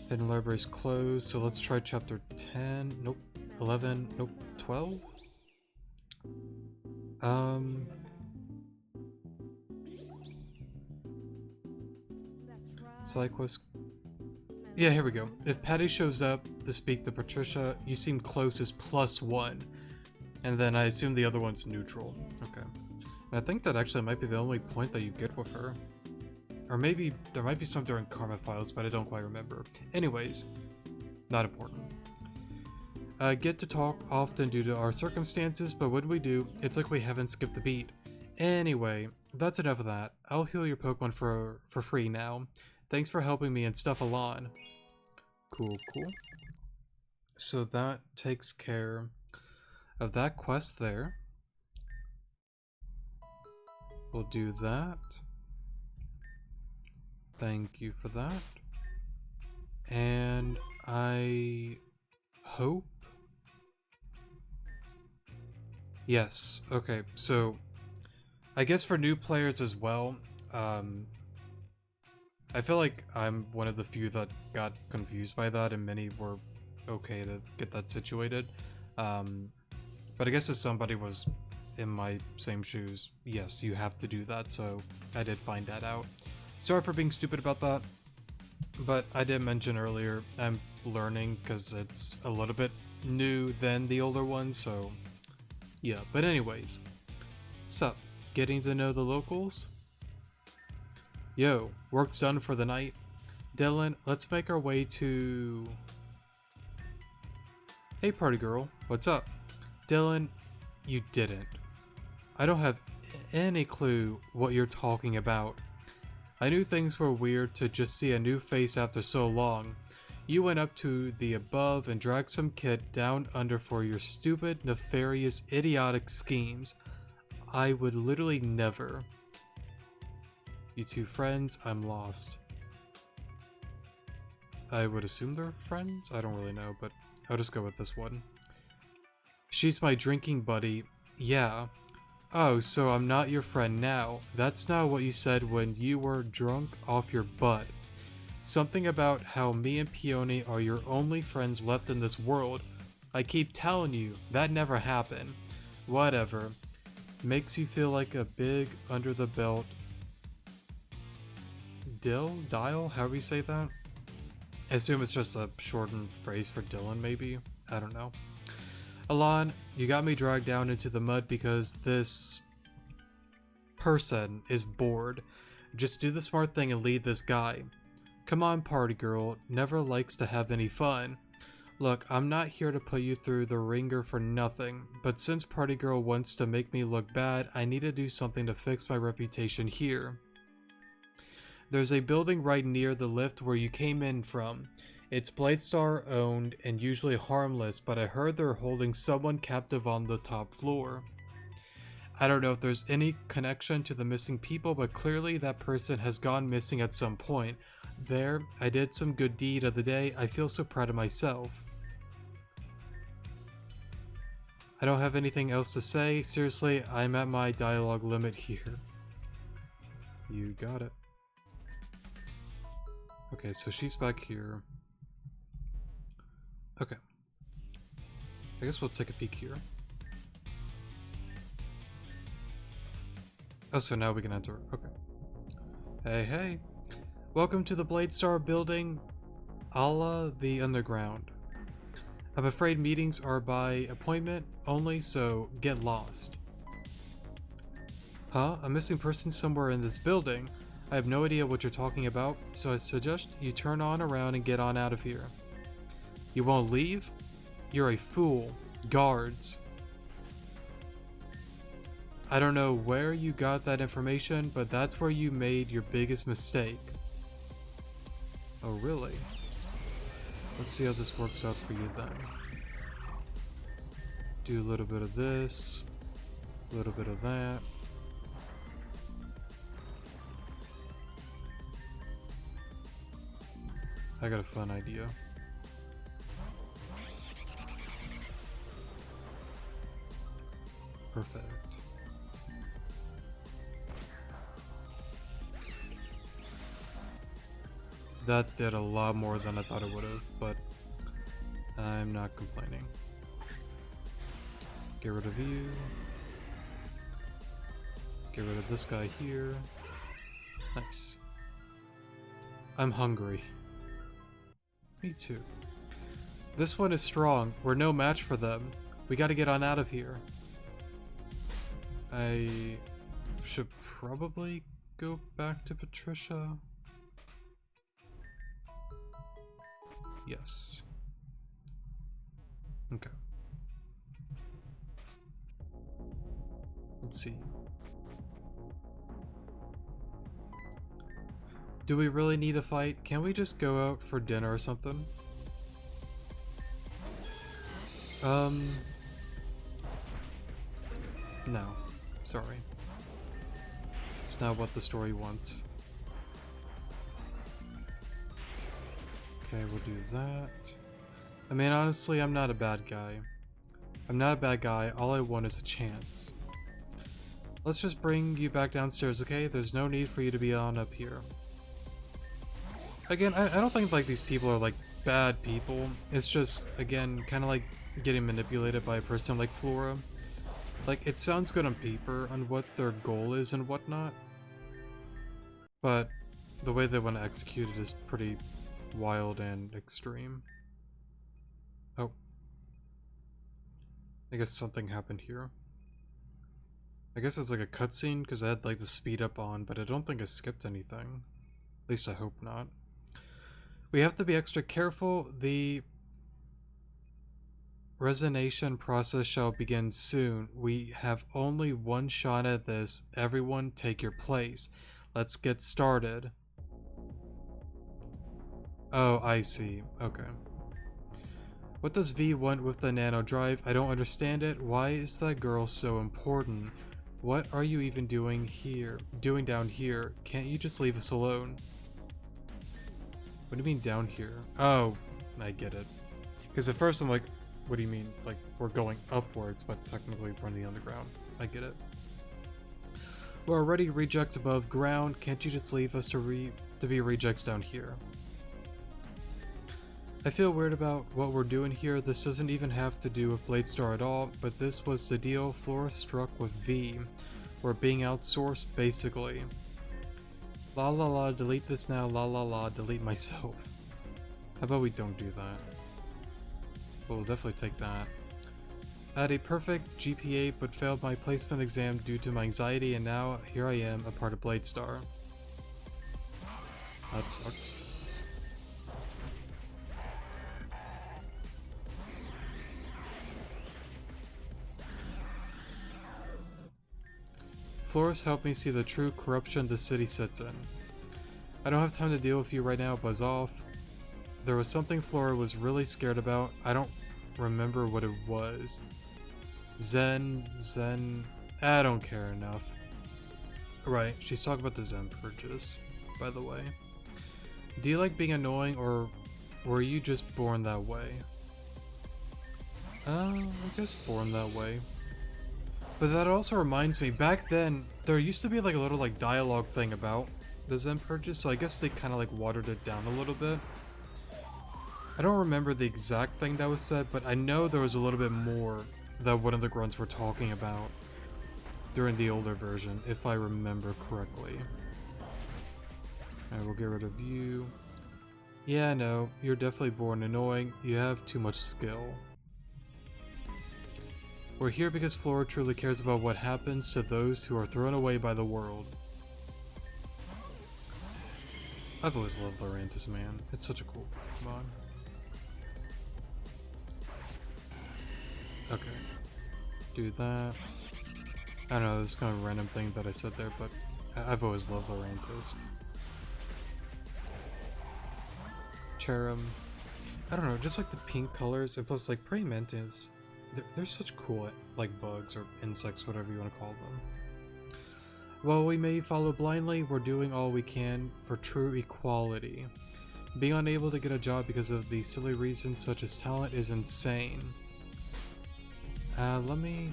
Hidden library's closed, so let's try chapter 10. Nope. 11. Nope. 12? Side quest. Yeah, here we go. If Patty shows up to speak to Patricia, you seem close as +1. And then I assume the other one's neutral. Okay. And I think that actually might be the only point that you get with her. Or maybe there might be some during Karma Files, but I don't quite remember. Anyways, not important. Get to talk often due to our circumstances, but when we do, it's like we haven't skipped a beat. Anyway, that's enough of that. I'll heal your Pokemon for free now. Thanks for helping me and stuff Alon. Cool, cool. So that takes care of that quest there. We'll do that. Thank you for that. And I hope... Yes, okay, so I guess for new players as well, I feel like I'm one of the few that got confused by that, and many were okay to get that situated. But I guess if somebody was in my same shoes, yes, you have to do that, so I did find that out. Sorry for being stupid about that, but I did mention earlier I'm learning because it's a little bit new than the older one, so yeah. But anyways, sup, getting to know the locals? Yo, work's done for the night. Dylan, let's make our way to... Hey party girl, what's up? Dylan, you didn't. I don't have any clue what you're talking about. I knew things were weird to just see a new face after so long. You went up to the above and dragged some kid down under for your stupid, nefarious, idiotic schemes. I would literally never. You two friends, I'm lost. I would assume they're friends? I don't really know, but I'll just go with this one. She's my drinking buddy. Yeah. Oh, so I'm not your friend now. That's not what you said when you were drunk off your butt. Something about how me and Peony are your only friends left in this world. I keep telling you, that never happened. Whatever. Makes you feel like a big under the belt dial? However you say that? I assume it's just a shortened phrase for Dylan, maybe? I don't know. Alon, you got me dragged down into the mud because this person is bored. Just do the smart thing and lead this guy. Come on, party girl, never likes to have any fun. Look, I'm not here to put you through the ringer for nothing, but since party girl wants to make me look bad, I need to do something to fix my reputation here. There's a building right near the lift where you came in from. It's Bladestar owned and usually harmless, but I heard they're holding someone captive on the top floor. I don't know if there's any connection to the missing people, but clearly that person has gone missing at some point. There, I did some good deed of the day. I feel so proud of myself. I don't have anything else to say. Seriously, I'm at my dialogue limit here. You got it. Okay, so she's back here. Okay. I guess we'll take a peek here. Oh, so now we can enter. Okay. Hey, hey. Welcome to the Bladestar building, a la the underground. I'm afraid meetings are by appointment only, so get lost. Huh? A missing person somewhere in this building? I have no idea what you're talking about, so I suggest you turn on around and get on out of here. You won't leave? You're a fool. Guards. I don't know where you got that information, but that's where you made your biggest mistake. Oh, really? Let's see how this works out for you then. Do a little bit of this, a little bit of that. I got a fun idea. Perfect. That did a lot more than I thought it would have, but I'm not complaining. Get rid of you. Get rid of this guy here. Nice. I'm hungry. Me too. This one is strong. We're no match for them. We gotta get on out of here. I should probably go back to Patricia. Yes. Okay. Let's see. Do we really need a fight? Can we just go out for dinner or something? No. Sorry. It's not what the story wants. Okay, we'll do that. I mean, honestly, I'm not a bad guy. I'm not a bad guy. All I want is a chance. Let's just bring you back downstairs, okay? There's no need for you to be on up here. Again, I don't think like these people are like bad people. It's just, again, kind of like getting manipulated by a person like Flora. Like, it sounds good on paper on what their goal is and whatnot, but the way they want to execute it is pretty wild and extreme. Oh. I guess something happened here. I guess it's like a cutscene because I had like the speed up on, but I don't think I skipped anything. At least I hope not. We have to be extra careful. The Rejuvenation process shall begin soon. We have only one shot at this. Everyone take your place. Let's get started. Oh, I see. Okay. What does V want with the nano drive? I don't understand it. Why is that girl so important? What are you even doing down here? Can't you just leave us alone? What do you mean down here? Oh, I get it. Because at first I'm like, what do you mean? Like, we're going upwards, but technically we're in the underground. I get it. We're already rejects above ground. Can't you just leave us to be rejects down here? I feel weird about what we're doing here. This doesn't even have to do with Bladestar at all, but this was the deal Flora struck with V. We're being outsourced, basically. La la la, delete this now. La la la, delete myself. How about we don't do that? We'll definitely take that. I had a perfect GPA, but failed my placement exam due to my anxiety, and now here I am, a part of Bladestar. That sucks. Flores helped me see the true corruption the city sits in. I don't have time to deal with you right now, buzz off. There was something Flora was really scared about. I don't remember what it was. Zen, I don't care enough. Right, she's talking about the Zen purchase, by the way. Do you like being annoying, or were you just born that way? I guess born that way. But that also reminds me, back then, there used to be like a little like dialogue thing about the Zen purchase, so I guess they kind of like watered it down a little bit. I don't remember the exact thing that was said, but I know there was a little bit more that one of the grunts were talking about during the older version, if I remember correctly. Alright, we'll get rid of you. Yeah, no, you're definitely born annoying. You have too much skill. We're here because Flora truly cares about what happens to those who are thrown away by the world. I've always loved Lorantis, man. It's such a cool Pokemon. Okay. Do that. I don't know, this is kind of a random thing that I said there, but I've always loved Lorantis. Cherum. I don't know, just like the pink colors, and plus like praying mantis. They're such cool, like, bugs or insects, whatever you want to call them. While we may follow blindly, we're doing all we can for true equality. Being unable to get a job because of the silly reasons such as talent is insane. Let me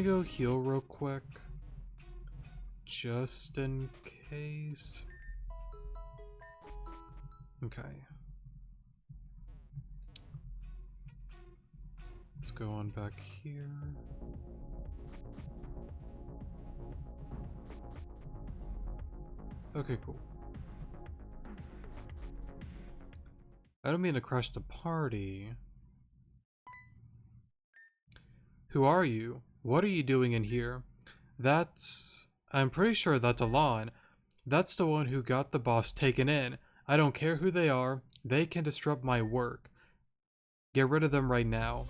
go heal real quick. Just in case. Okay. Let's go on back here. Okay, cool. I don't mean to crash the party. Who are you? What are you doing in here? I'm pretty sure that's Alon. That's the one who got the boss taken in. I don't care who they are. They can disrupt my work. Get rid of them right now.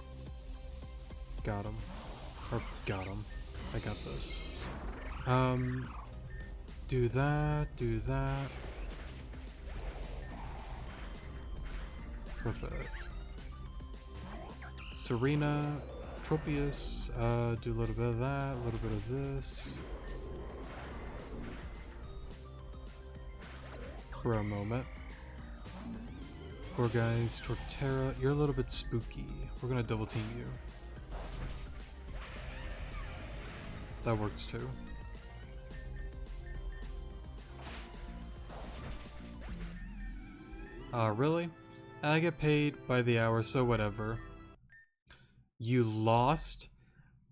Got him. Or got him. I got this. Do that, do that. Perfect. Serena, Tropius, do a little bit of that, a little bit of this. For a moment. Poor guys, Torterra, you're a little bit spooky. We're gonna double team you. That works too. Really? I get paid by the hour, so whatever. You lost?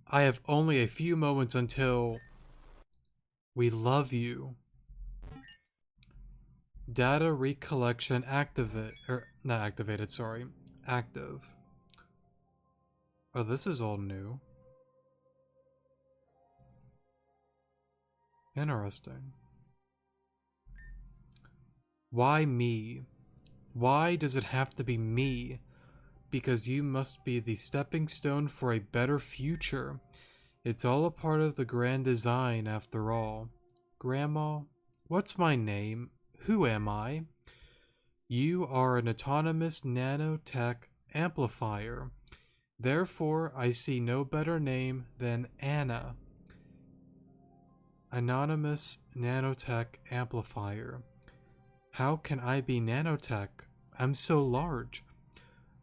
I have only a few moments until... We love you. Data recollection not activated, sorry. Active. Oh, this is all new. Interesting. Why me? Why does it have to be me? Because you must be the stepping stone for a better future. It's all a part of the grand design after all. Grandma, what's my name? Who am I? You are an autonomous nanotech amplifier. Therefore, I see no better name than Anna. Anonymous nanotech amplifier. How can I be nanotech? I'm so large.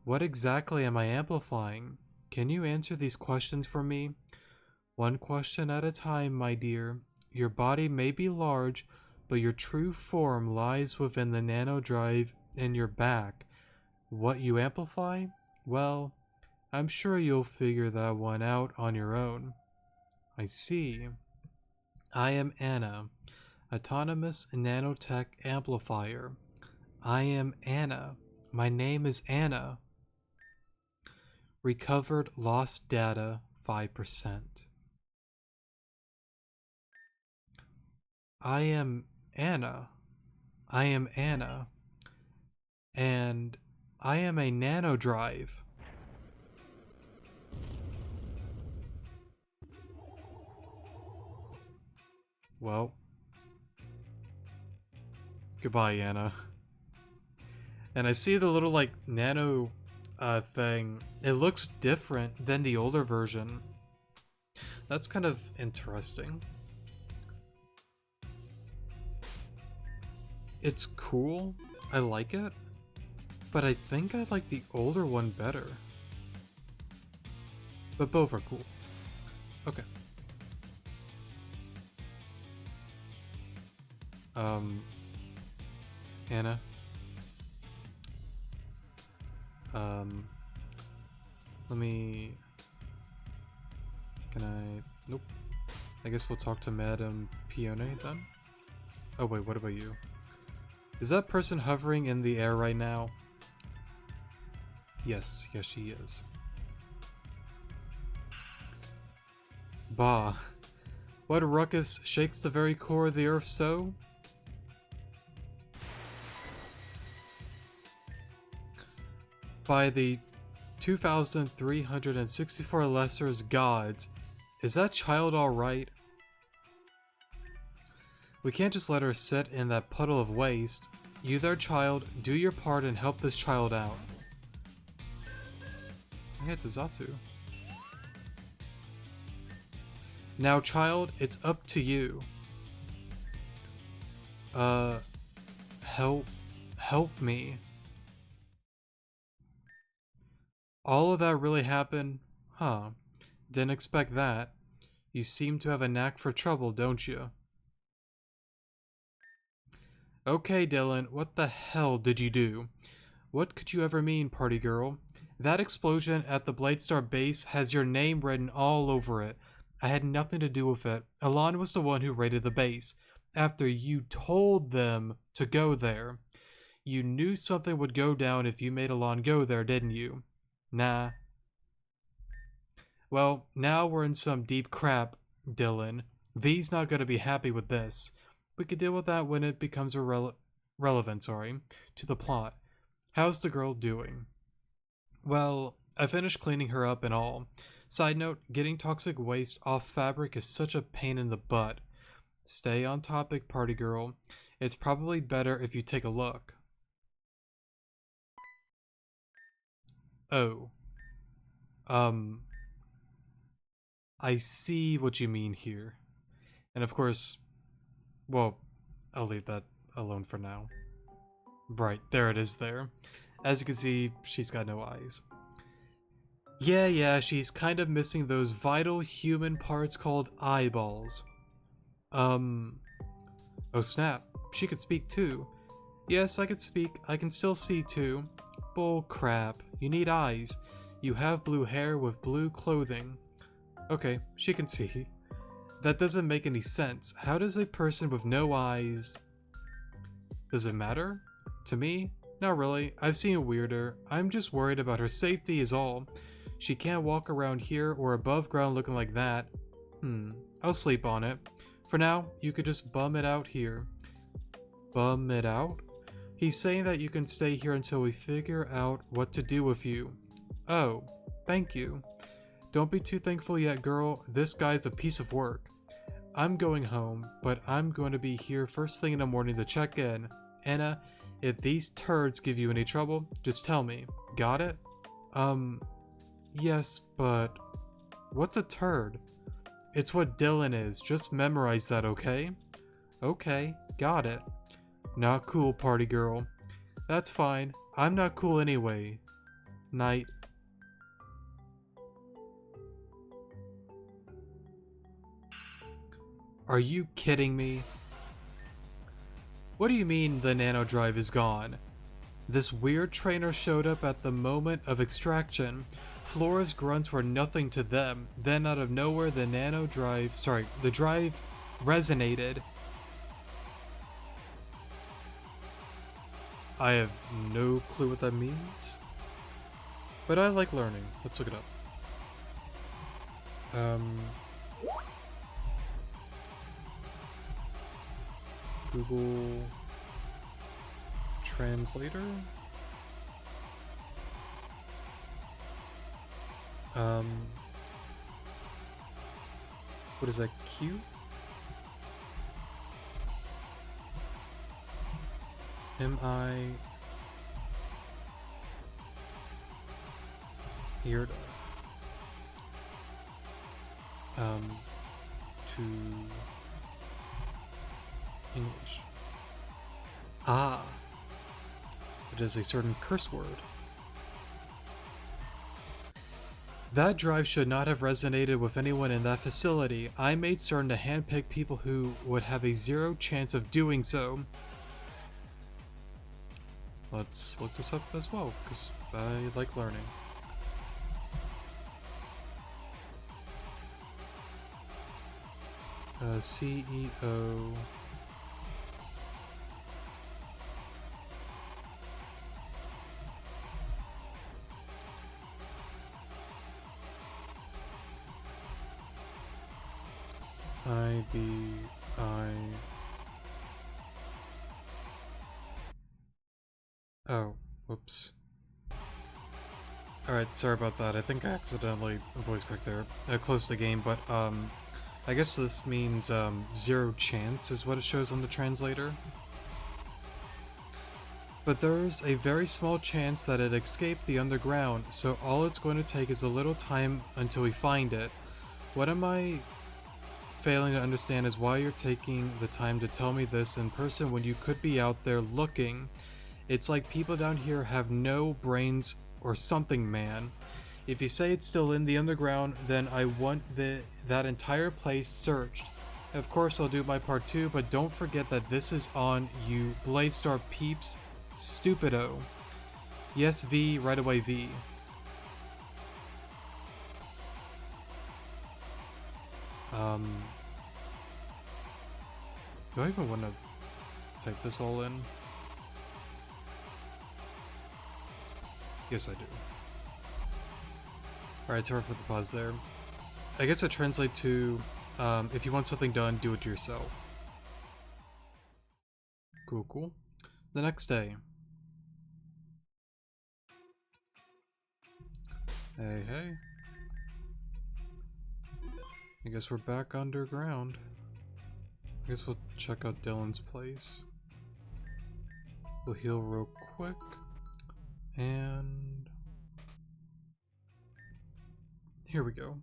What exactly am I amplifying? Can you answer these questions for me? One question at a time, my dear. Your body may be large, but your true form lies within the nanodrive in your back. What you amplify? Well, I'm sure you'll figure that one out on your own. I see. I am Anna, autonomous nanotech amplifier. I am Anna. My name is Anna. Recovered lost data 5%. I am Anna. I am Anna. And I am a nanodrive. Well, goodbye, Anna. And I see the little, like, nano thing. It looks different than the older version. That's kind of interesting. It's cool. I like it. But I think I like the older one better. But both are cool. Okay. Anna. Let me... Can I... Nope. I guess we'll talk to Madame Pione then? Oh wait, what about you? Is that person hovering in the air right now? Yes, yes she is. Bah. What ruckus shakes the very core of the earth so? By the 2,364 Lesser's gods, is that child alright? We can't just let her sit in that puddle of waste. You there, child, do your part and help this child out. Yeah, it's Zatu. Now, child, it's up to you. Help me. All of that really happened? Huh. Didn't expect that. You seem to have a knack for trouble, don't you? Okay, Dylan, what the hell did you do? What could you ever mean, party girl? That explosion at the Bladestar base has your name written all over it. I had nothing to do with it. Alon was the one who raided the base. After you told them to go there. You knew something would go down if you made Alon go there, didn't you? Nah. Well, now we're in some deep crap, Dylan. V's not gonna be happy with this. We could deal with that when it becomes relevant, to the plot. How's the girl doing? Well, I finished cleaning her up and all. Side note, getting toxic waste off fabric is such a pain in the butt. Stay on topic, party girl. It's probably better if you take a look. Oh. I see what you mean here. And of course, well, I'll leave that alone for now. Right, there it is there. As you can see, she's got no eyes. Yeah, she's kind of missing those vital human parts called eyeballs. Oh snap, she could speak too. Yes, I could speak, I can still see too. Bull crap, you need eyes. You have blue hair with blue clothing. Okay, she can see. That doesn't make any sense. How does a person with no eyes... Does it matter? To me? Not really. I've seen weirder. I'm just worried about her safety is all. She can't walk around here or above ground looking like that. I'll sleep on it. For now, you could just bum it out here. Bum it out? He's saying that you can stay here until we figure out what to do with you. Oh, thank you. Don't be too thankful yet, girl. This guy's a piece of work. I'm going home, but I'm going to be here first thing in the morning to check in. Anna, if these turds give you any trouble, just tell me. Got it? Yes, but what's a turd? It's what Dylan is. Just memorize that, okay? Okay, got it. Not cool, party girl. That's fine. I'm not cool anyway. Night. Are you kidding me? What do you mean the nano drive is gone? This weird trainer showed up at the moment of extraction. Flora's grunts were nothing to them. Then out of nowhere the drive resonated. I have no clue what that means. But I like learning. Let's look it up. Google Translator. What is that? Q? M-I... Here to English. Ah, it is a certain curse word. That drive should not have resonated with anyone in that facility. I made certain to handpick people who would have a 0 chance of doing so. Let's look this up as well, because I like learning. CEO... Oh, whoops. Alright, sorry about that. I think I accidentally voice cracked there. I closed the game, but I guess this means 0 chance is what it shows on the translator. But there's a very small chance that it escaped the underground, so all it's going to take is a little time until we find it. What am I failing to understand is why you're taking the time to tell me this in person when you could be out there looking. It's like people down here have no brains or something, man. If you say it's still in the underground, then I want that entire place searched. Of course I'll do my part too, but don't forget that this is on you Bladestar peeps, stupido. Yes, V, right away V. Do I even want to type this all in? Yes, I do. Alright, sorry for the pause there. I guess it translates to, if you want something done, do it yourself. Cool, cool. The next day. Hey, hey. I guess we're back underground. I guess we'll check out Dylan's place. We'll heal real quick. And here we go.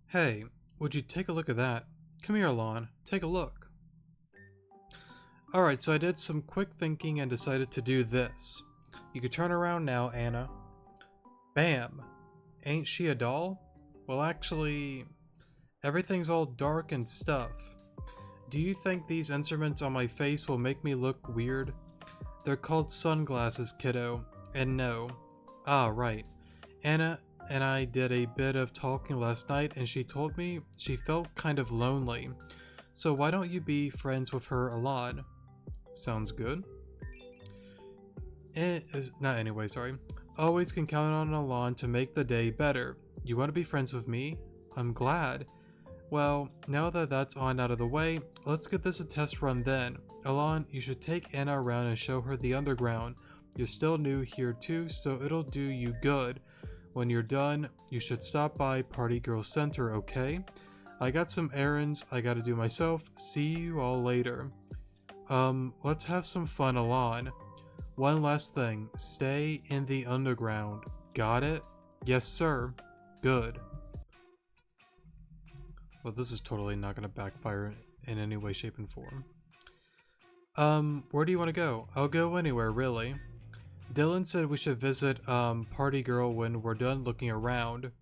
Hey, would you take a look at that? Come here, Lon. Take a look. Alright, so I did some quick thinking and decided to do this. You can turn around now, Anna. Bam! Ain't she a doll? Well, actually, everything's all dark and stuff. Do you think these instruments on my face will make me look weird? They're called sunglasses, kiddo. And no. Ah, right. Anna and I did a bit of talking last night and she told me she felt kind of lonely. So why don't you be friends with her a lot? Sounds good. Not anyway, sorry. Always can count on Alon to make the day better. You want to be friends with me? I'm glad. Well, now that that's on out of the way, let's get this a test run then. Alon, you should take Anna around and show her the underground. You're still new here too, so it'll do you good. When you're done, you should stop by Party Girl Center, okay? I got some errands I gotta do myself. See you all later. Let's have some fun, Alon. One last thing. Stay in the underground. Got it? Yes, sir. Good. Well, this is totally not gonna backfire in any way, shape, and form. Where do you want to go? I'll go anywhere, really. Dylan said we should visit, Party Girl when we're done looking around.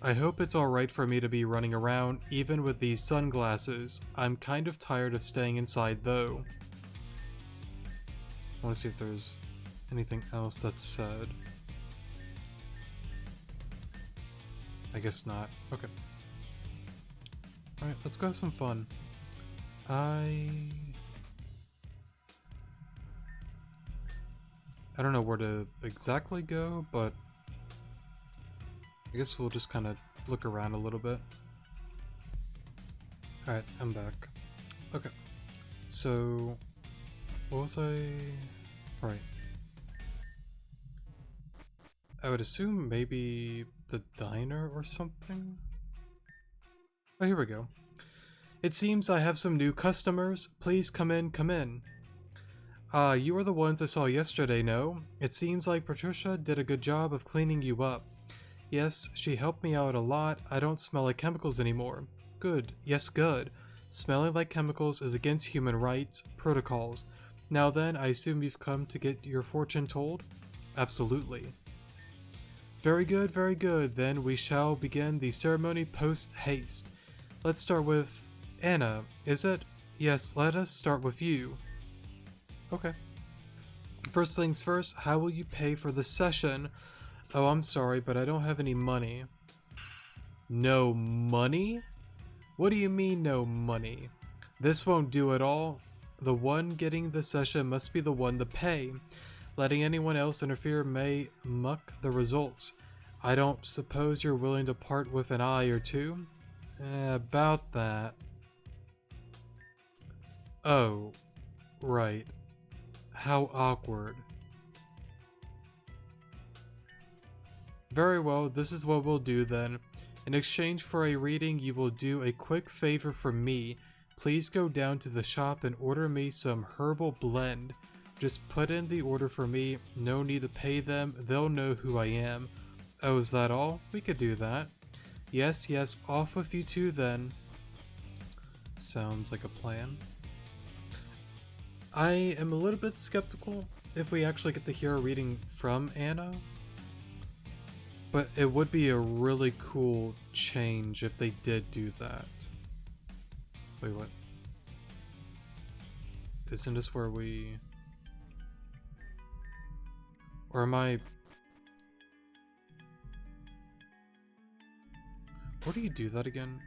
I hope it's alright for me to be running around, even with these sunglasses. I'm kind of tired of staying inside, though. I want to see if there's anything else that's said. I guess not. Okay. Alright, let's go have some fun. I don't know where to exactly go, but I guess we'll just kind of look around a little bit. Alright, I'm back. Okay. So, what was I... Right. I would assume maybe the diner or something? Oh, here we go. It seems I have some new customers. Please come in, come in. You are the ones I saw yesterday, no? It seems like Patricia did a good job of cleaning you up. Yes, she helped me out a lot. I don't smell like chemicals anymore. Good. Yes, good. Smelling like chemicals is against human rights protocols. Now then, I assume you've come to get your fortune told? Absolutely. Very good, very good. Then we shall begin the ceremony post haste. Let's start with Anna, is it? Yes, let us start with you. Okay. First things first, how will you pay for the session? Oh, I'm sorry, but I don't have any money. No money? What do you mean, no money? This won't do at all. The one getting the session must be the one to pay. Letting anyone else interfere may muck the results. I don't suppose you're willing to part with an eye or two? About that. Oh, right. How awkward. Very well, this is what we'll do then. In exchange for a reading, you will do a quick favor for me. Please go down to the shop and order me some herbal blend. Just put in the order for me. No need to pay them. They'll know who I am. Oh, is that all? We could do that. Yes, yes, off with you two then. Sounds like a plan. I am a little bit skeptical if we actually get to hear a reading from Anna. But it would be a really cool change if they did do that. Wait, what? Isn't this where we... Or am I... Where do you do that again?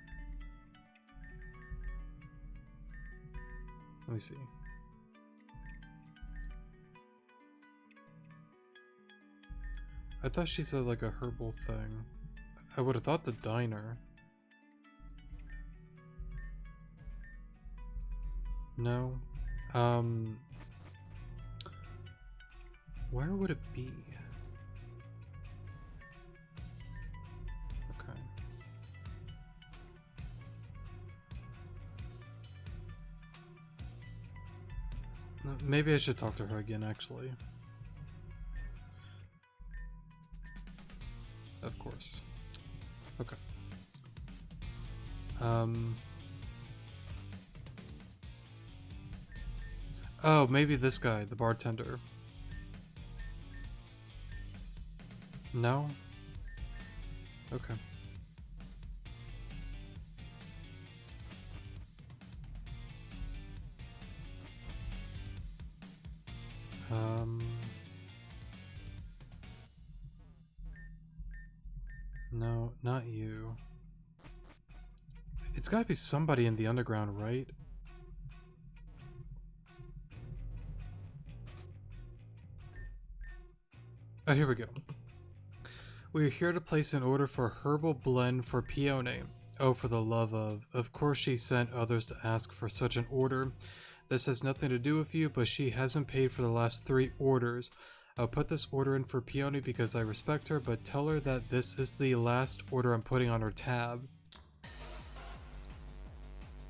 Let me see. I thought she said like a herbal thing. I would have thought the diner. No. Where would it be? Okay. Maybe I should talk to her again, actually. Of course. Okay. Oh, maybe this guy, the bartender. No? Okay. No, not you. It's gotta be somebody in the underground, right? Oh, here we go. We are here to place an order for herbal blend for Peony. Oh, for the love of... Of course she sent others to ask for such an order. This has nothing to do with you, but she hasn't paid for the last 3 orders. I'll put this order in for Peony because I respect her, but tell her that this is the last order I'm putting on her tab.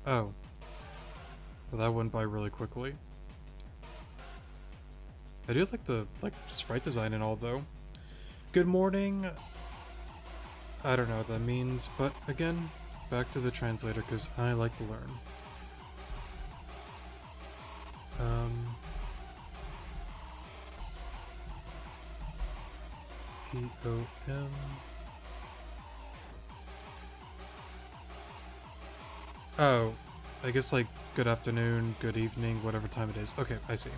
Oh. Well, that went by really quickly. I do like the sprite design and all though. Good morning. I don't know what that means, but again, back to the translator because I like to learn. P-O-M. Oh, I guess like good afternoon, good evening, whatever time it is. Okay, I see.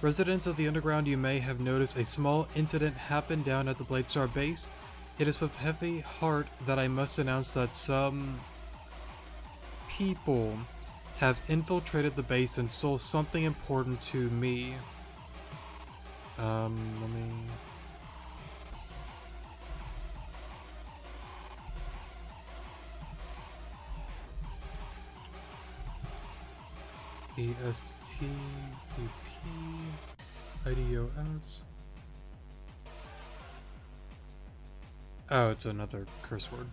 Residents of the underground, you may have noticed a small incident happened down at the Bladestar base. It is with heavy heart that I must announce that some people have infiltrated the base and stole something important to me. Let me... E-S-T-E-P-I-D-O-S. Oh, it's another curse word.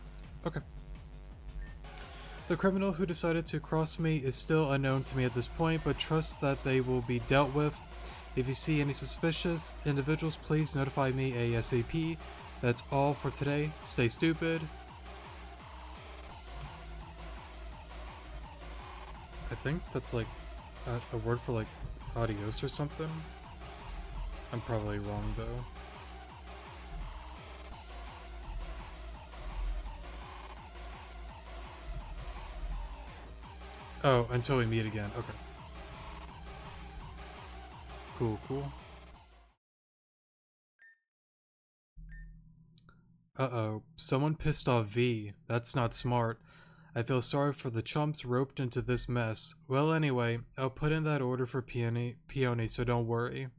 Okay. The criminal who decided to cross me is still unknown to me at this point, but trust that they will be dealt with. If you see any suspicious individuals, please notify me ASAP. That's all for today. Stay stupid. I think that's like a word for like adios or something. I'm probably wrong though. Oh, until we meet again. Okay. Cool, cool. Uh-oh. Someone pissed off V. That's not smart. I feel sorry for the chumps roped into this mess. Well, anyway, I'll put in that order for Peony, so don't worry.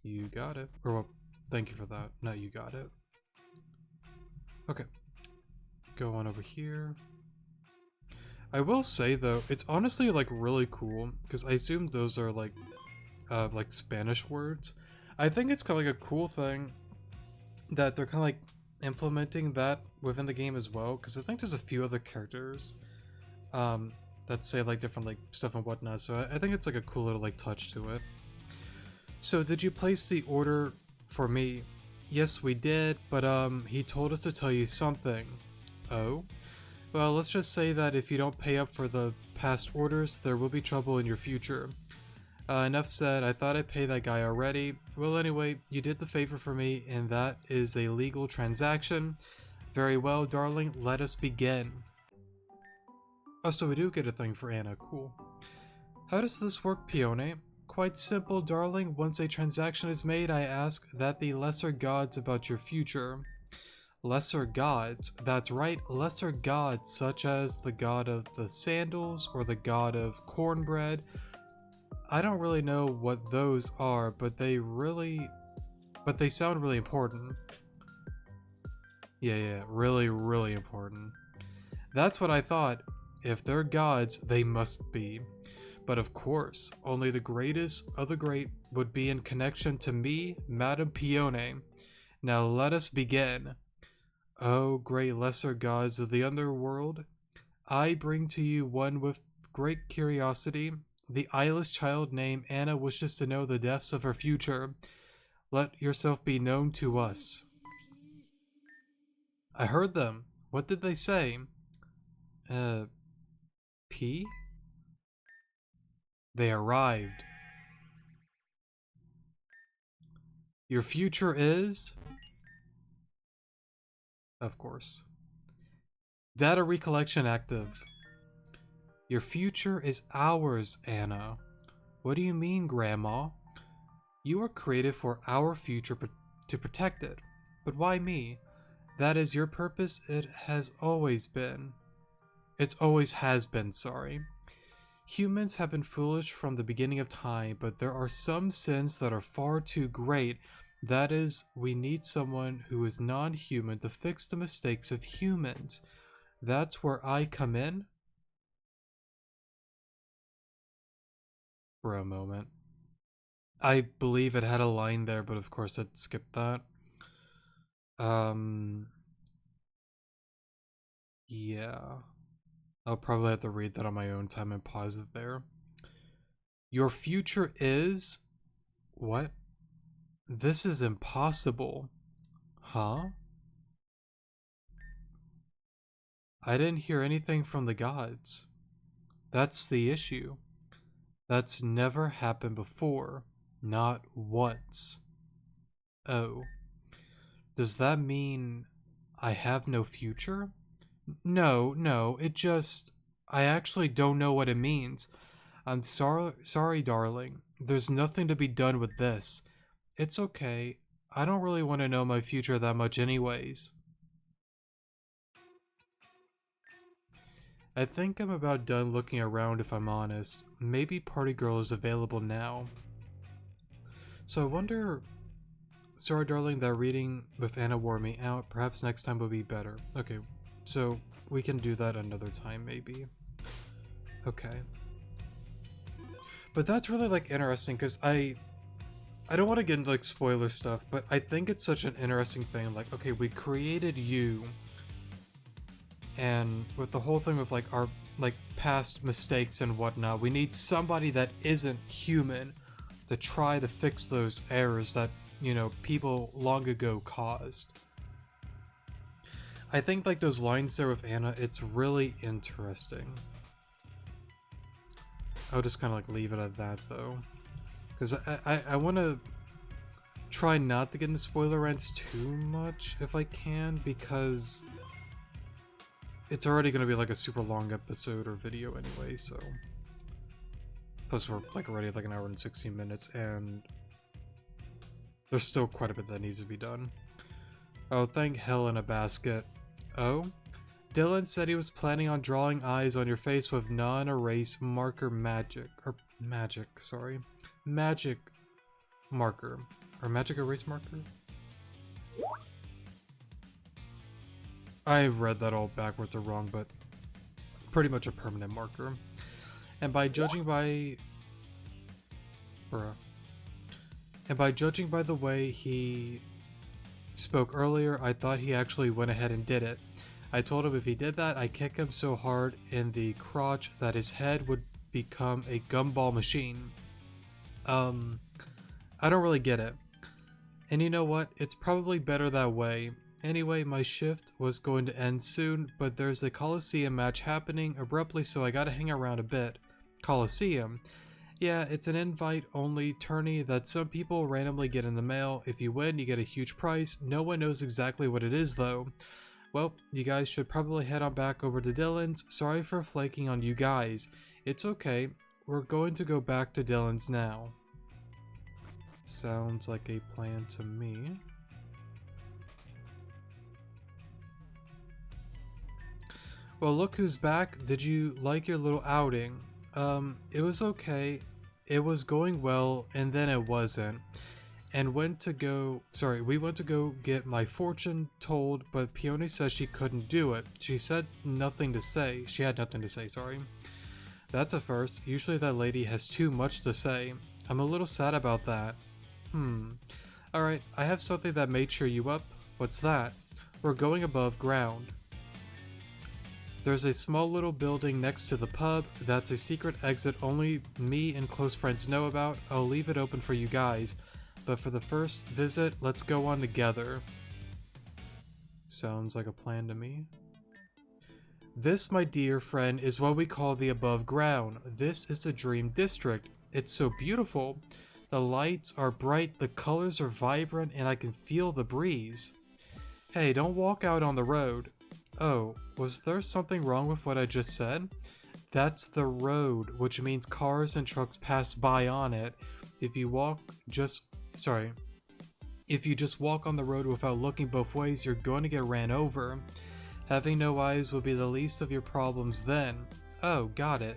You got it. Or, well, thank you for that. No, you got it. Okay. Go on over here. I will say, though, it's honestly, like, really cool, because I assume those are, like Spanish words. I think it's kind of like a cool thing that they're kind of, like, implementing that within the game as well, because I think there's a few other characters that say, like, different, like, stuff and whatnot, so I think it's, like, a cool little, like, touch to it. So, did you place the order for me? Yes, we did, but, he told us to tell you something. Oh? Well, let's just say that if you don't pay up for the past orders, there will be trouble in your future. Enough said, I thought I'd pay that guy already. Well, anyway, you did the favor for me, and that is a legal transaction. Very well, darling, let us begin. Oh, so we do get a thing for Anna, cool. How does this work, Peony? Quite simple, darling. Once a transaction is made, I ask that the lesser gods about your future. Lesser gods, that's right, lesser gods such as the god of the sandals or the god of cornbread. I don't really know what those are, but they sound really important. Yeah, really, really important. That's what I thought. If they're gods, they must be. But of course, only the greatest of the great would be in connection to me, Madame Peony. Now let us begin. Oh, great lesser gods of the underworld, I bring to you one with great curiosity. The eyeless child named Anna wishes to know the depths of her future. Let yourself be known to us. I heard them. What did they say? P? They arrived. Your future is? Of course. Data recollection active. Your future is ours, Anna. What do you mean, Grandma? You were created for our future to protect it. But why me? That is your purpose. It has always been. It always has been, sorry. Humans have been foolish from the beginning of time, but there are some sins that are far too great. That is, we need someone who is non-human to fix the mistakes of humans. That's where I come in. for a moment. I believe it had a line there, but of course it skipped that. Yeah. I'll probably have to read that on my own time and pause it there. Your future is... What? This is impossible. Huh? I didn't hear anything from the gods. That's the issue. That's never happened before. Not once. Oh. Does that mean I have no future? No, it just... I actually don't know what it means. I'm sorry, darling. There's nothing to be done with this. It's okay. I don't really want to know my future that much anyways. I think I'm about done looking around if I'm honest. Maybe Party Girl is available now. So I wonder... Sorry, darling, that reading with Anna wore me out. Perhaps next time will be better. Okay, so we can do that another time, maybe. Okay. But that's really, like, interesting, because I don't want to get into, like, spoiler stuff, but I think it's such an interesting thing. Like, okay, we created you, and with the whole thing of, like, our, like, past mistakes and whatnot, we need somebody that isn't human to try to fix those errors that, you know, people long ago caused. I think, like, those lines there with Anna, it's really interesting. I'll just kind of, like, leave it at that, though. Because I want to try not to get into spoiler rants too much, if I can, because it's already going to be, like, a super long episode or video anyway, so... Plus, we're, like, already at, like, an hour and 16 minutes, and... there's still quite a bit that needs to be done. Oh, thank hell in a basket. Oh? Dylan said he was planning on drawing eyes on your face with non-erase marker magic. Or magic, sorry. Magic marker. Or magic erase marker? I read that all backwards or wrong, but pretty much a permanent marker. And by judging by... Bruh. And by judging by the way he spoke earlier, I thought he actually went ahead and did it. I told him if he did that, I'd kick him so hard in the crotch that his head would become a gumball machine. I don't really get it. And you know what? It's probably better that way. Anyway, my shift was going to end soon, but there's a Coliseum match happening abruptly, so I gotta hang around a bit. Coliseum? Yeah, it's an invite-only tourney that some people randomly get in the mail. If you win, you get a huge prize. No one knows exactly what it is, though. Well, you guys should probably head on back over to Dylan's. Sorry for flaking on you guys. It's okay. We're going to go back to Dylan's now. Sounds like a plan to me. Well, look who's back. Did you like your little outing? It was okay. It was going well, and then it wasn't. And we went to go get my fortune told, but Peony says she couldn't do it. She had nothing to say, sorry. That's a first. Usually that lady has too much to say. I'm a little sad about that. Alright, I have something that may cheer you up. What's that? We're going above ground. There's a small little building next to the pub. That's a secret exit only me and close friends know about. I'll leave it open for you guys. But for the first visit, let's go on together. Sounds like a plan to me. This, my dear friend, is what we call the above ground. This is the Dream District. It's so beautiful. The lights are bright, the colors are vibrant, and I can feel the breeze. Hey, don't walk out on the road. Oh, was there something wrong with what I just said? That's the road, which means cars and trucks pass by on it. If you just walk on the road without looking both ways, you're going to get ran over. Having no eyes will be the least of your problems then. Oh, got it.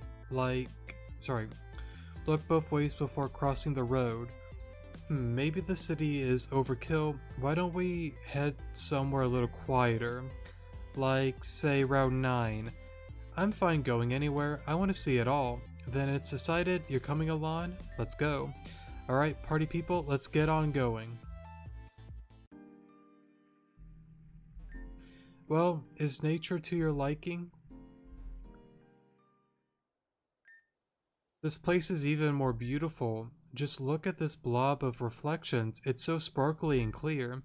Look both ways before crossing the road. Maybe the city is overkill. Why don't we head somewhere a little quieter? Like, say, Route 9. I'm fine going anywhere. I want to see it all. then it's decided. You're coming along? Let's go. Alright, party people, let's get on going. Well, is nature to your liking? This place is even more beautiful. Just look at this blob of reflections. It's so sparkly and clear.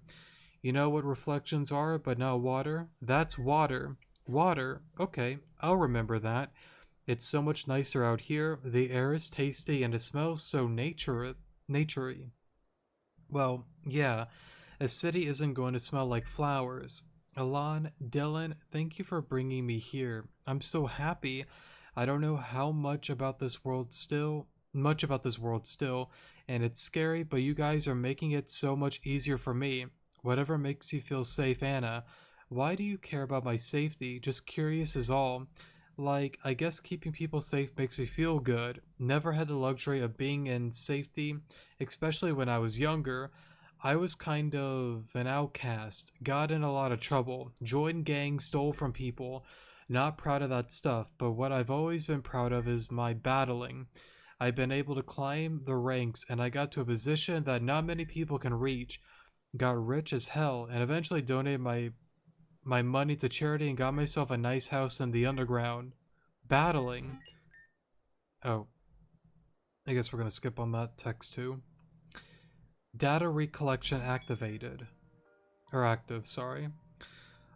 You know what reflections are, but not water? That's water. Water? Okay, I'll remember that. It's so much nicer out here. The air is tasty and it smells so naturey. Well, yeah, a city isn't going to smell like flowers. Alon, Dylan, thank you for bringing me here. I'm so happy. I don't know how much about this world still, and it's scary, but you guys are making it so much easier for me. Whatever makes you feel safe, Anna. Why do you care about my safety? Just curious is all. Like, I guess keeping people safe makes me feel good. Never had the luxury of being in safety, especially when I was younger. I was kind of an outcast, got in a lot of trouble, joined gangs, stole from people. Not proud of that stuff, but what I've always been proud of is my battling. I've been able to climb the ranks and I got to a position that not many people can reach. Got rich as hell and eventually donated my money to charity and got myself a nice house in the underground. Battling. Oh, I guess we're gonna skip on that text too. Data recollection activated. Or active, sorry.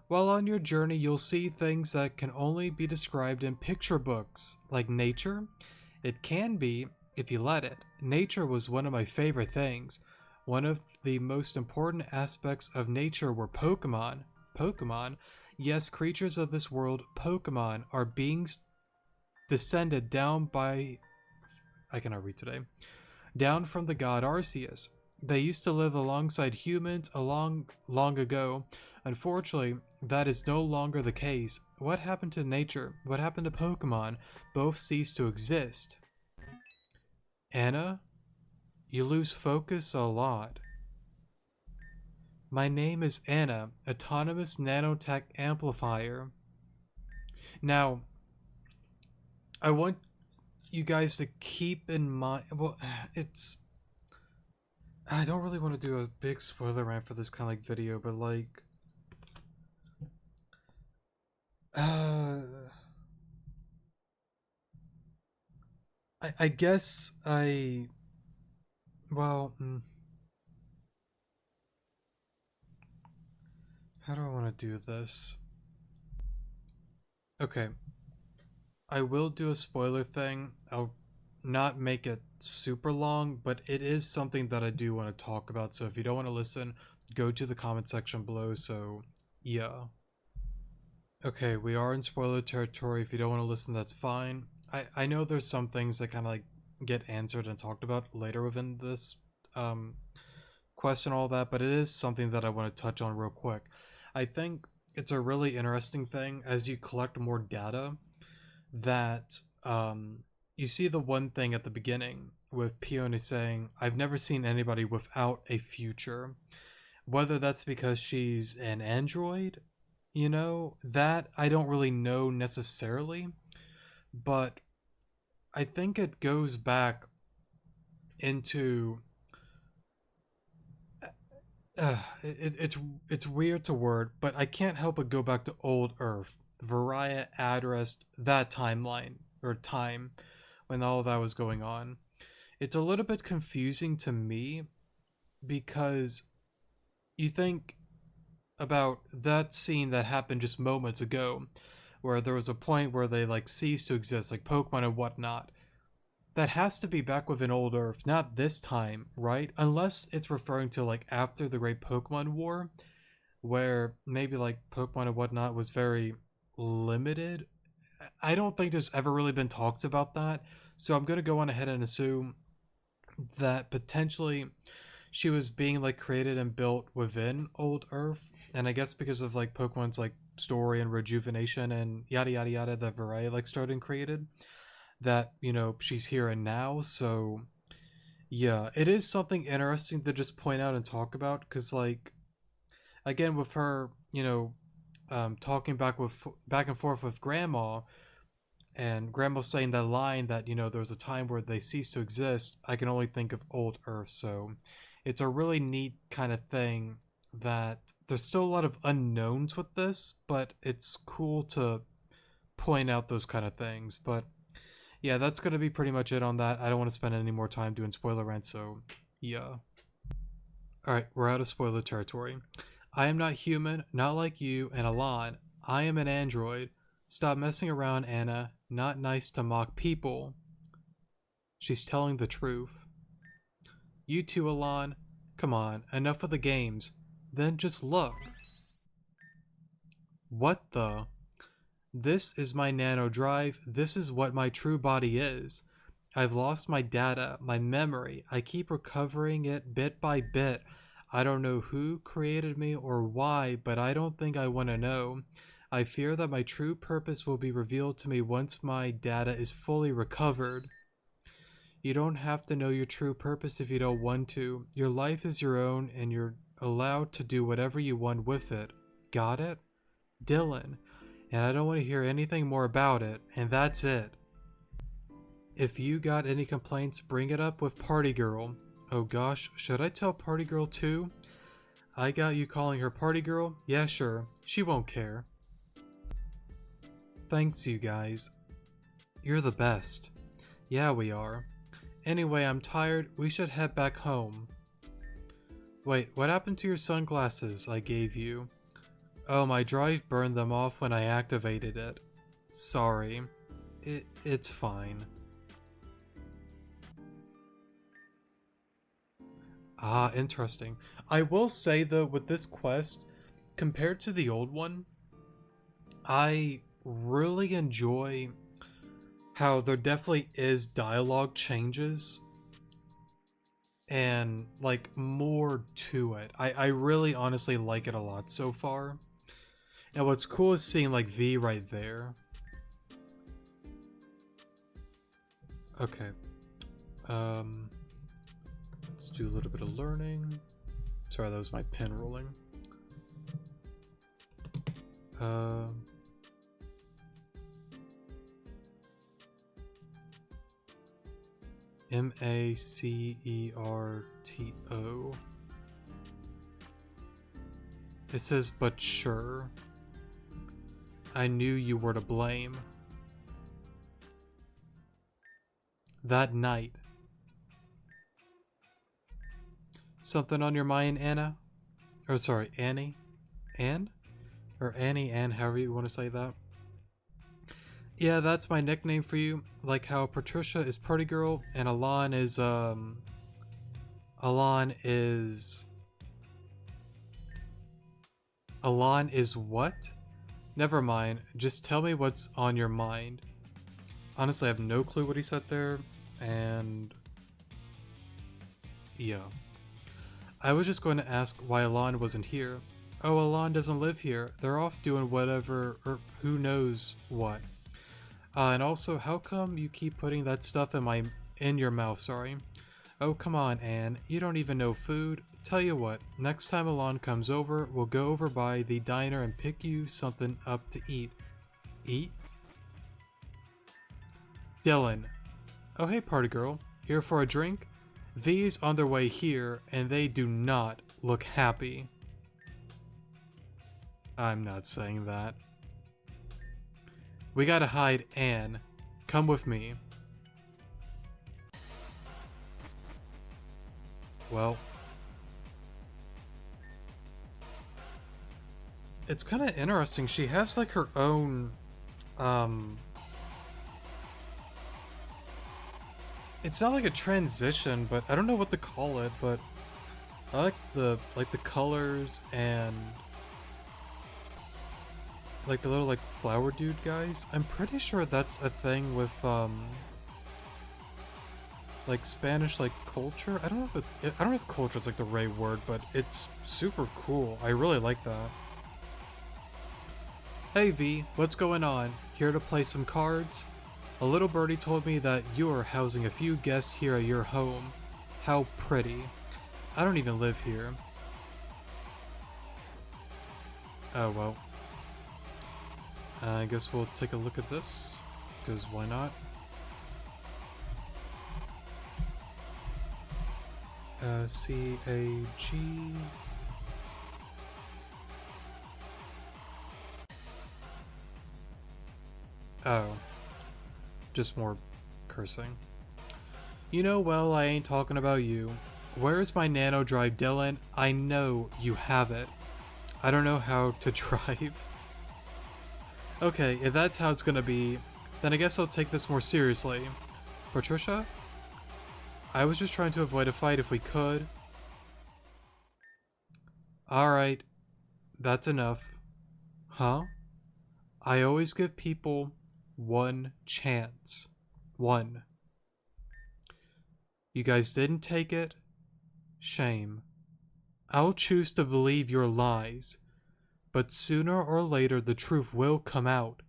While on your journey, you'll see things that can only be described in picture books, like nature. It can be, if you let it. Nature was one of my favorite things. One of the most important aspects of nature were Pokemon. Pokemon? Yes, creatures of this world, Pokemon, are beings descended down by... I cannot read today. Down from the god Arceus. They used to live alongside humans long ago. Unfortunately, that is no longer the case. What happened to nature? What happened to Pokemon? Both ceased to exist. Anna, you lose focus a lot. My name is Anna, Autonomous Nanotech Amplifier. Now, I want you guys to keep in mind... Well, I don't really want to do a big spoiler rant for this kind of like video, but like... I guess I... Well... How do I want to do this? Okay. I will do a spoiler thing. I'll not make it super long, but it is something that I do want to talk about. So if you don't want to listen, go to the comment section below. So, yeah. Okay, we are in spoiler territory. If you don't want to listen, that's fine. I know there's some things that kind of like get answered and talked about later within this quest and all that, but it is something that I want to touch on real quick. I think it's a really interesting thing as you collect more data that you see the one thing at the beginning with Peony saying, I've never seen anybody without a future. Whether that's because she's an android, you know, that I don't really know necessarily, but I think it goes back into it's weird to word, but I can't help but go back to old Earth, Varia addressed that timeline or time when all of that was going on. It's a little bit confusing to me because you think about that scene that happened just moments ago where there was a point where they like ceased to exist, like Pokemon and whatnot. That has to be back with an old Earth, not this time, right? Unless it's referring to like after the Great Pokemon War, where maybe like Pokemon and whatnot was very limited. I don't think there's ever really been talks about that, so I'm gonna go on ahead and assume that potentially she was being like created and built within old Earth, and I guess because of like Pokemon's like story and rejuvenation and yada yada yada that Varia like started and created, that you know she's here and now. So yeah, it is something interesting to just point out and talk about because like again with her, you know, talking back and forth with Grandma, And Grandma's saying that line that, you know, there was a time where they ceased to exist. I can only think of old Earth. So it's a really neat kind of thing that there's still a lot of unknowns with this, but it's cool to point out those kind of things. But yeah, that's going to be pretty much it on that. I don't want to spend any more time doing spoiler rant, so yeah. Alright, we're out of spoiler territory. I am not human, not like you and Alon. I am an android. Stop messing around, Anna. Not nice to mock people. She's telling the truth. You too, Alon. Come on, enough of the games. Then just look. What the? This is my nano drive. This is what my true body is. I've lost my data, my memory. I keep recovering it bit by bit. I don't know who created me or why, but I don't think I want to know. I fear that my true purpose will be revealed to me once my data is fully recovered. You don't have to know your true purpose if you don't want to. Your life is your own and you're allowed to do whatever you want with it. Got it? Dylan. And I don't want to hear anything more about it, and that's it. If you got any complaints, bring it up with Party Girl. Oh gosh, should I tell Party Girl too? I got you calling her Party Girl? Yeah, sure. She won't care. Thanks, you guys. You're the best. Yeah, we are. Anyway, I'm tired. We should head back home. Wait, what happened to your sunglasses I gave you? Oh, my drive burned them off when I activated it. Sorry. It's fine. Ah, interesting. I will say though, with this quest, compared to the old one, I really enjoy how there definitely is dialogue changes and like more to it. I really honestly like it a lot so far. And what's cool is seeing like V right there. Okay. Let's do a little bit of learning. Sorry, that was my pen rolling. Macerto. It says, but sure. I knew you were to blame. That night. Something on your mind, Anna? Or sorry, Annie? Anne? Or Annie, Anne, however you want to say that. Yeah, that's my nickname for you. Like how Patricia is Party Girl and Alon is Alon is what? Never mind, just tell me what's on your mind. Honestly, I have no clue what he said there, and yeah. I was just going to ask why Alon wasn't here. Oh, Alon doesn't live here. They're off doing whatever, or who knows what. And also, how come you keep putting that stuff in your mouth, sorry? Oh, come on, Anne. You don't even know food. Tell you what, next time Alon comes over, we'll go over by the diner and pick you something up to eat. Eat? Dylan. Oh, hey, party girl. Here for a drink? V's on their way here, and they do not look happy. I'm not saying that. We gotta hide Anne. Come with me. Well. It's kind of interesting. She has like her own, it's not like a transition, but I don't know what to call it, but I like the colors and like the little like flower dude guys. I'm pretty sure that's a thing with like Spanish like culture. I don't know if culture is like the right word, but it's super cool. I really like that. Hey V, what's going on? Here to play some cards? A little birdie told me that you are housing a few guests here at your home. How pretty. I don't even live here. Oh well. I guess we'll take a look at this. because why not? C-A-G... Oh. Just more cursing. You know well I ain't talking about you. Where's my nano drive, Dylan? I know you have it. I don't know how to drive. Okay, if that's how it's gonna be, then I guess I'll take this more seriously. Patricia? I was just trying to avoid a fight if we could. Alright, that's enough. Huh? I always give people one chance. One. You guys didn't take it? Shame. I'll choose to believe your lies, but sooner or later the truth will come out,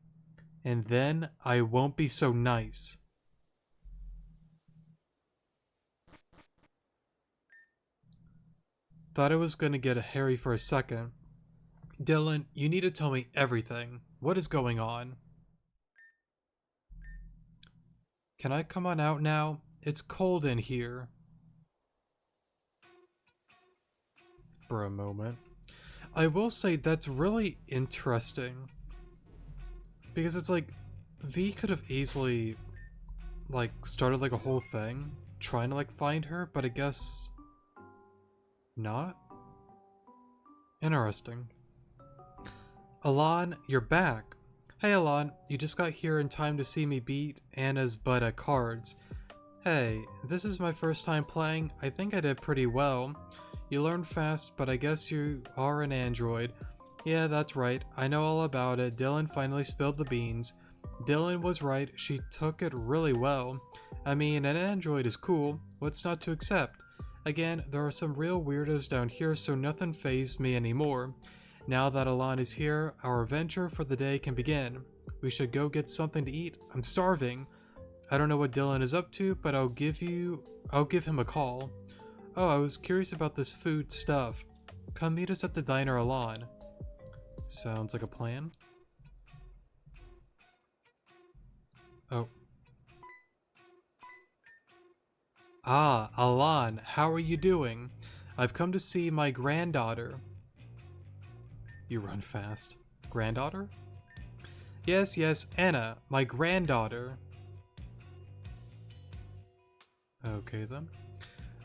and then I won't be so nice. Thought I was gonna get hairy for a second. Dylan, you need to tell me everything. What is going on? Can I come on out now? It's cold in here. For a moment. I will say that's really interesting. Because it's like, V could have easily, like, started like a whole thing, trying to like find her, but I guess not? Interesting. Alon, you're back. Hey Alon, you just got here in time to see me beat Anna's butt at cards. Hey, this is my first time playing. I think I did pretty well. You learn fast, but I guess you are an android. Yeah, that's right. I know all about it. Dylan finally spilled the beans. Dylan was right. She took it really well. I mean, an android is cool. What's not to accept? Again, there are some real weirdos down here, so nothing fazed me anymore. Now that Alon is here, our adventure for the day can begin. We should go get something to eat. I'm starving. I don't know what Dylan is up to, but I'll give him a call. Oh, I was curious about this food stuff. Come meet us at the diner, Alon. Sounds like a plan. Oh. Ah, Alon, how are you doing? I've come to see my granddaughter. You run fast. Granddaughter? Yes, Anna, my granddaughter. Okay then.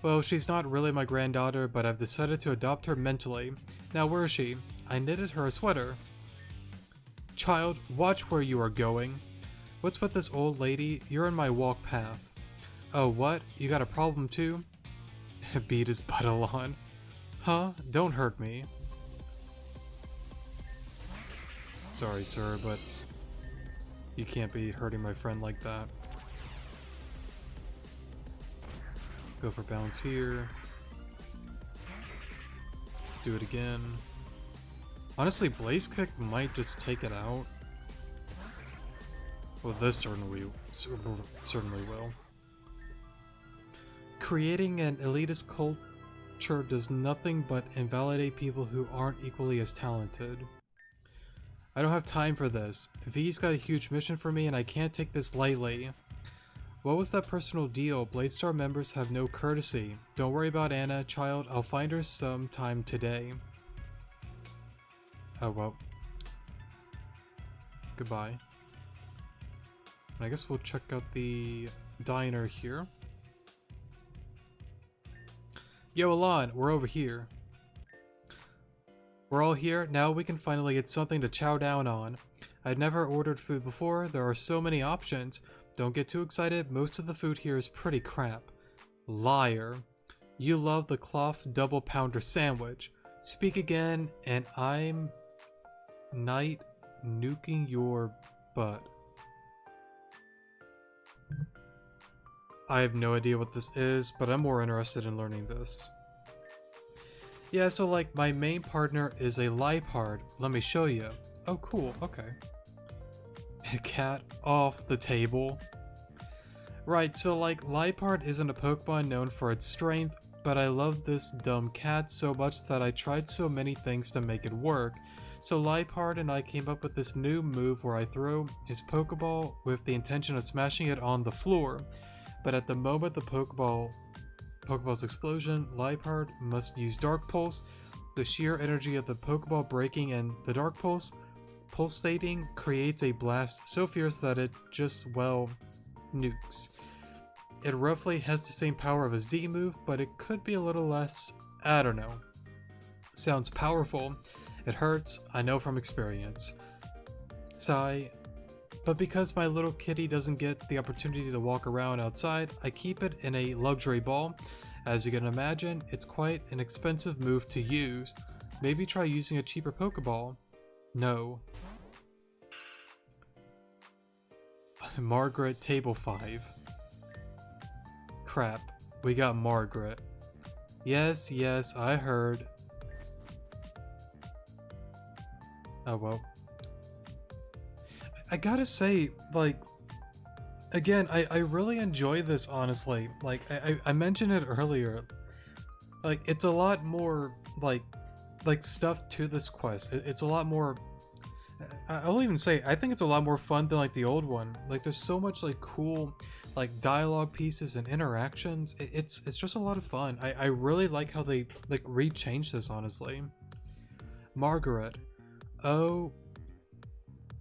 Well, she's not really my granddaughter, but I've decided to adopt her mentally. Now where is she? I knitted her a sweater. Child, watch where you are going. What's with this old lady? You're in my walk path. Oh, what? You got a problem too? Beat his butt Alon. Huh? Don't hurt me. Sorry, sir, but you can't be hurting my friend like that. Go for bounce here. Do it again. Honestly, Blaze Kick might just take it out. Well, this certainly will. Creating an elitist culture does nothing but invalidate people who aren't equally as talented. I don't have time for this. V's got a huge mission for me and I can't take this lightly. What was that personal deal? Bladestar members have no courtesy. Don't worry about Anna, child. I'll find her sometime today. Oh well. Goodbye. I guess we'll check out the diner here. Yo, Alon, we're over here. We're all here, now we can finally get something to chow down on. I'd never ordered food before, there are so many options. Don't get too excited, most of the food here is pretty crap. Liar. You love the cloth double pounder sandwich. Speak again, and I'm night nuking your butt. I have no idea what this is, but I'm more interested in learning this. Yeah, so like my main partner is a Liepard. Let me show you. Oh cool, okay. Cat off the table. Right, so like Liepard isn't a Pokemon known for its strength, but I love this dumb cat so much that I tried so many things to make it work. So Liepard and I came up with this new move where I throw his Pokeball with the intention of smashing it on the floor. But at the moment the Pokeball's explosion, Liepard must use Dark Pulse. The sheer energy of the Pokeball breaking and the Dark Pulse pulsating creates a blast so fierce that it just, well, nukes. It roughly has the same power of a Z move, but it could be a little less, I don't know. Sounds powerful. It hurts, I know from experience. Sigh. But because my little kitty doesn't get the opportunity to walk around outside, I keep it in a luxury ball. As you can imagine, it's quite an expensive move to use. Maybe try using a cheaper Pokeball. No. Margaret, table 5. Crap, we got Margaret. Yes, I heard. Oh well. I gotta say, like, again, I really enjoy this, honestly. Like, I mentioned it earlier. Like, it's a lot more, like stuff to this quest. It's a lot more... I'll even say, I think it's a lot more fun than, like, the old one. Like, there's so much, like, cool, like, dialogue pieces and interactions. It's just a lot of fun. I really like how they, like, re-changed this, honestly. Margaret. Oh...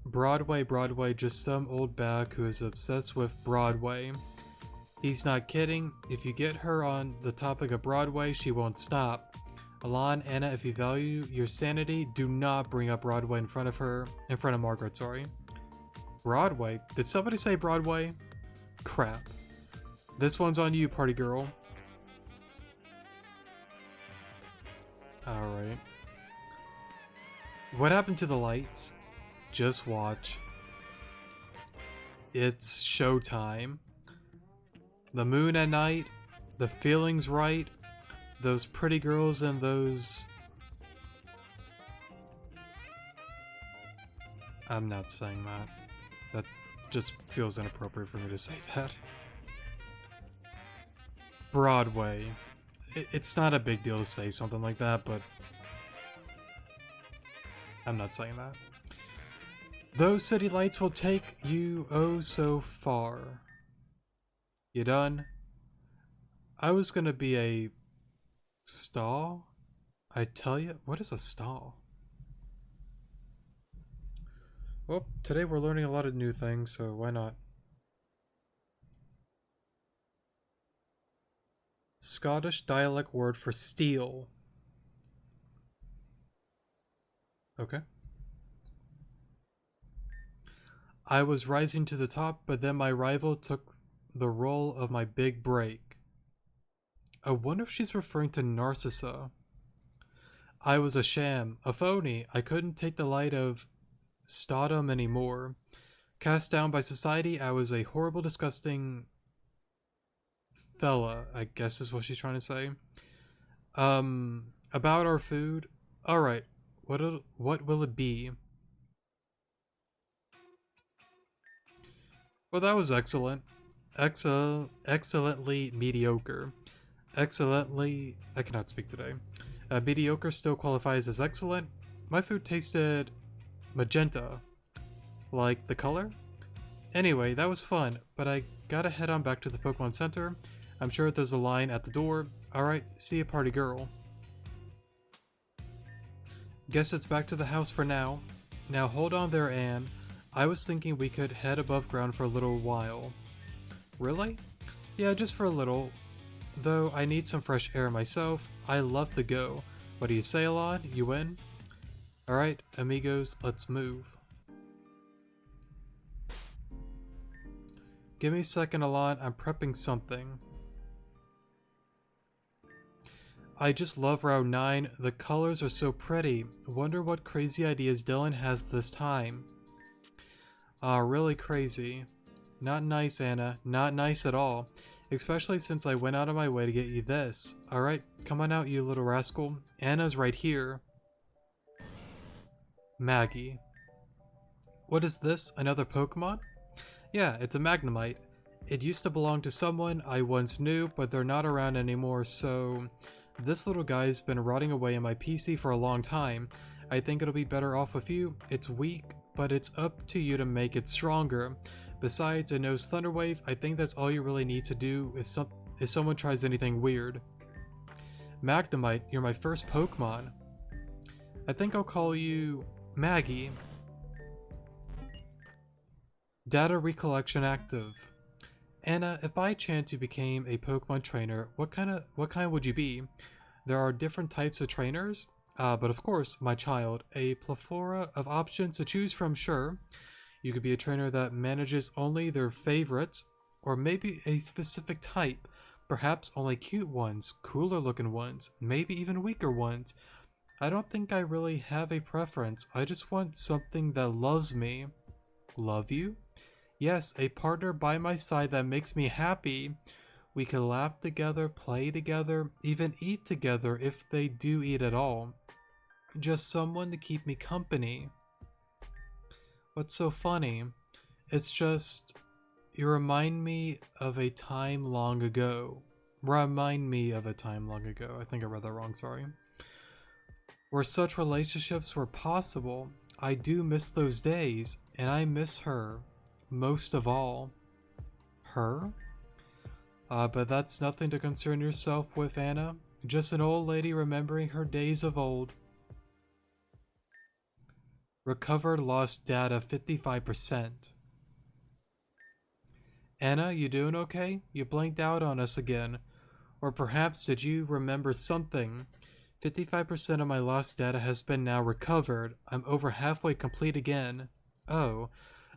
Broadway, just some old bag who is obsessed with Broadway. He's not kidding. If you get her on the topic of Broadway, she won't stop. Alon, Anna, if you value your sanity, do not bring up Broadway in front of Margaret, sorry. Broadway? Did somebody say Broadway? Crap. This one's on you, party girl. Alright. What happened to the lights? Just watch. It's showtime. The moon at night, the feeling's right, those pretty girls and those... I'm not saying that. That just feels inappropriate for me to say that. Broadway. It's not a big deal to say something like that, but... I'm not saying that. Those city lights will take you oh so far. You done? I was gonna be a stall? I tell you, what is a stall? Well, today we're learning a lot of new things, so why not? Scottish dialect word for steel. Okay. I was rising to the top, but then my rival took the role of my big break. I wonder if she's referring to Narcissa. I was a sham, a phony. I couldn't take the light of stardom anymore. Cast down by society, I was a horrible, disgusting fella, I guess is what she's trying to say. About our food. Alright, what will it be? Well, that was excellent. Excellently mediocre. Excellently... I cannot speak today. Mediocre still qualifies as excellent. My food tasted... magenta. Like the color? Anyway, that was fun, but I gotta head on back to the Pokemon Center. I'm sure there's a line at the door. Alright, see you, party girl. Guess it's back to the house for now. Now hold on there, Anne. I was thinking we could head above ground for a little while. Really? Yeah, just for a little. Though I need some fresh air myself. I love to go. What do you say, Alon? You in? Alright, amigos, let's move. Give me a second, Alon. I'm prepping something. I just love Route 9. The colors are so pretty. Wonder what crazy ideas Dylan has this time. Really crazy. Not nice, Anna. Not nice at all. Especially since I went out of my way to get you this. Alright, come on out, you little rascal. Anna's right here. Maggie. What is this? Another Pokemon? Yeah, it's a Magnemite. It used to belong to someone I once knew, but they're not around anymore, so... This little guy's been rotting away in my PC for a long time. I think it'll be better off with you. It's weak, but it's up to you to make it stronger. Besides, it knows Thunder Wave. I think that's all you really need to do if someone tries anything weird. Magnemite, you're my first Pokemon. I think I'll call you Maggie. Data recollection active. Anna, if by chance you became a Pokemon trainer, what kind would you be? There are different types of trainers, but of course, my child, a plethora of options to choose from, sure. You could be a trainer that manages only their favorites, or maybe a specific type, perhaps only cute ones, cooler looking ones, maybe even weaker ones. I don't think I really have a preference. I just want something that loves me. Love you? Yes, a partner by my side that makes me happy. We can laugh together, play together, even eat together if they do eat at all. Just someone to keep me company. What's so funny? It's just, you remind me of a time long ago. Remind me of a time long ago. I think I read that wrong, sorry. Where such relationships were possible. I do miss those days, and I miss her. Most of all. Her? But that's nothing to concern yourself with, Anna. Just an old lady remembering her days of old. Recovered lost data 55%. Anna, you doing okay? You blinked out on us again. Or perhaps did you remember something? 55% of my lost data has been now recovered. I'm over halfway complete again. Oh.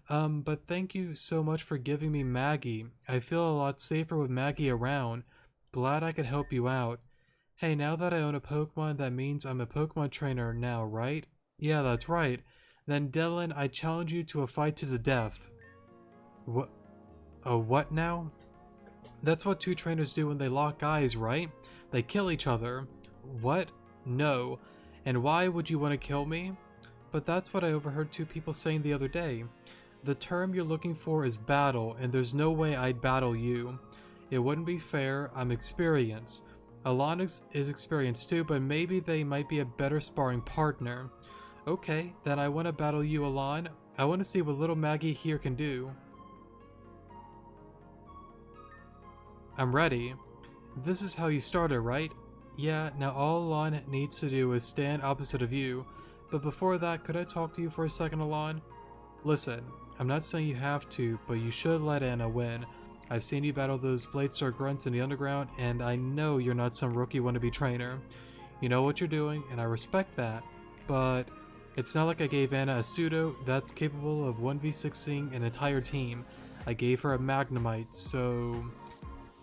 But thank you so much for giving me Maggie. I feel a lot safer with Maggie around. Glad I could help you out. Hey, now that I own a Pokemon, that means I'm a Pokemon trainer now, right? Yeah, that's right. Then Dylan, I challenge you to a fight to the death. What? A what now? That's what two trainers do when they lock eyes, right? They kill each other. What? No. And why would you want to kill me? But that's what I overheard two people saying the other day. The term you're looking for is battle, and there's no way I'd battle you. It wouldn't be fair. I'm experienced. Alon is experienced too, but maybe they might be a better sparring partner. Okay, then I want to battle you, Alon. I want to see what little Maggie here can do. I'm ready. This is how you started, right? Yeah, now all Alon needs to do is stand opposite of you. But before that, could I talk to you for a second, Alon? Listen, I'm not saying you have to, but you should let Anna win. I've seen you battle those Bladestar grunts in the underground, and I know you're not some rookie wannabe trainer. You know what you're doing, and I respect that, but it's not like I gave Anna a pseudo that's capable of 1v6ing an entire team. I gave her a Magnemite, so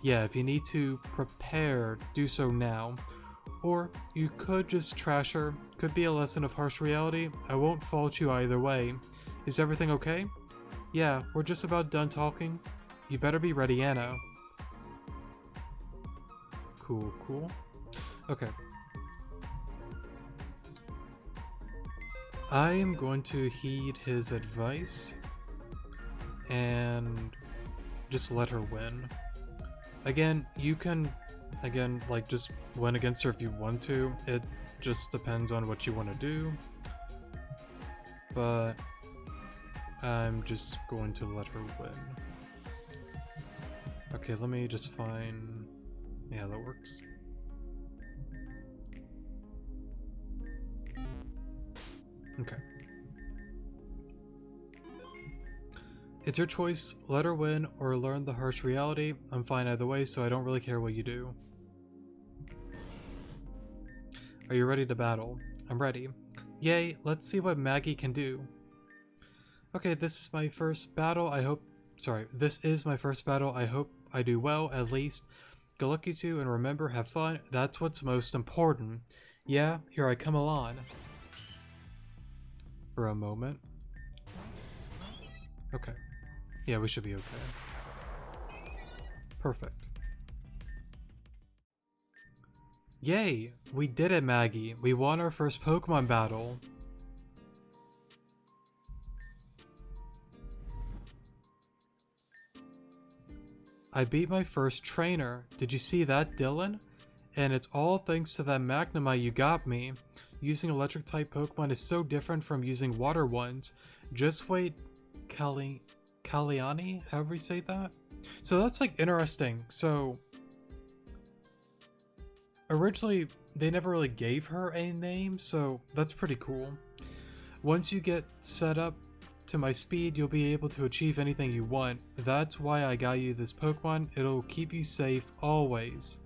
yeah, if you need to prepare, do so now. Or you could just trash her. Could be a lesson of harsh reality. I won't fault you either way. Is everything okay? Yeah, we're just about done talking. You better be ready, Anna. Cool, cool. Okay. I am going to heed his advice and just let her win. Again, you can, like, just win against her if you want to. It just depends on what you want to do. But I'm just going to let her win. Okay, let me just find... Yeah, that works. Okay. It's your choice. Let her win or learn the harsh reality. I'm fine either way, so I don't really care what you do. Are you ready to battle? I'm ready. Yay, let's see what Maggie can do. Okay, this is my first battle. This is my first battle. I hope I do well, at least. Good luck, you two, and remember, have fun. That's what's most important. Yeah, here I come along. For a moment. Okay. Yeah, we should be okay. Perfect. Yay! We did it, Maggie. We won our first Pokemon battle. I beat my first trainer. Did you see that, Dylan? And it's all thanks to that Magnemite you got me. Using electric type Pokemon is so different from using water ones. Just wait, Kaliani, however you say that. So that's like interesting. So originally they never really gave her a name, so that's pretty cool. Once you get set up to my speed, you'll be able to achieve anything you want. That's why I got you this Pokemon. It'll keep you safe always.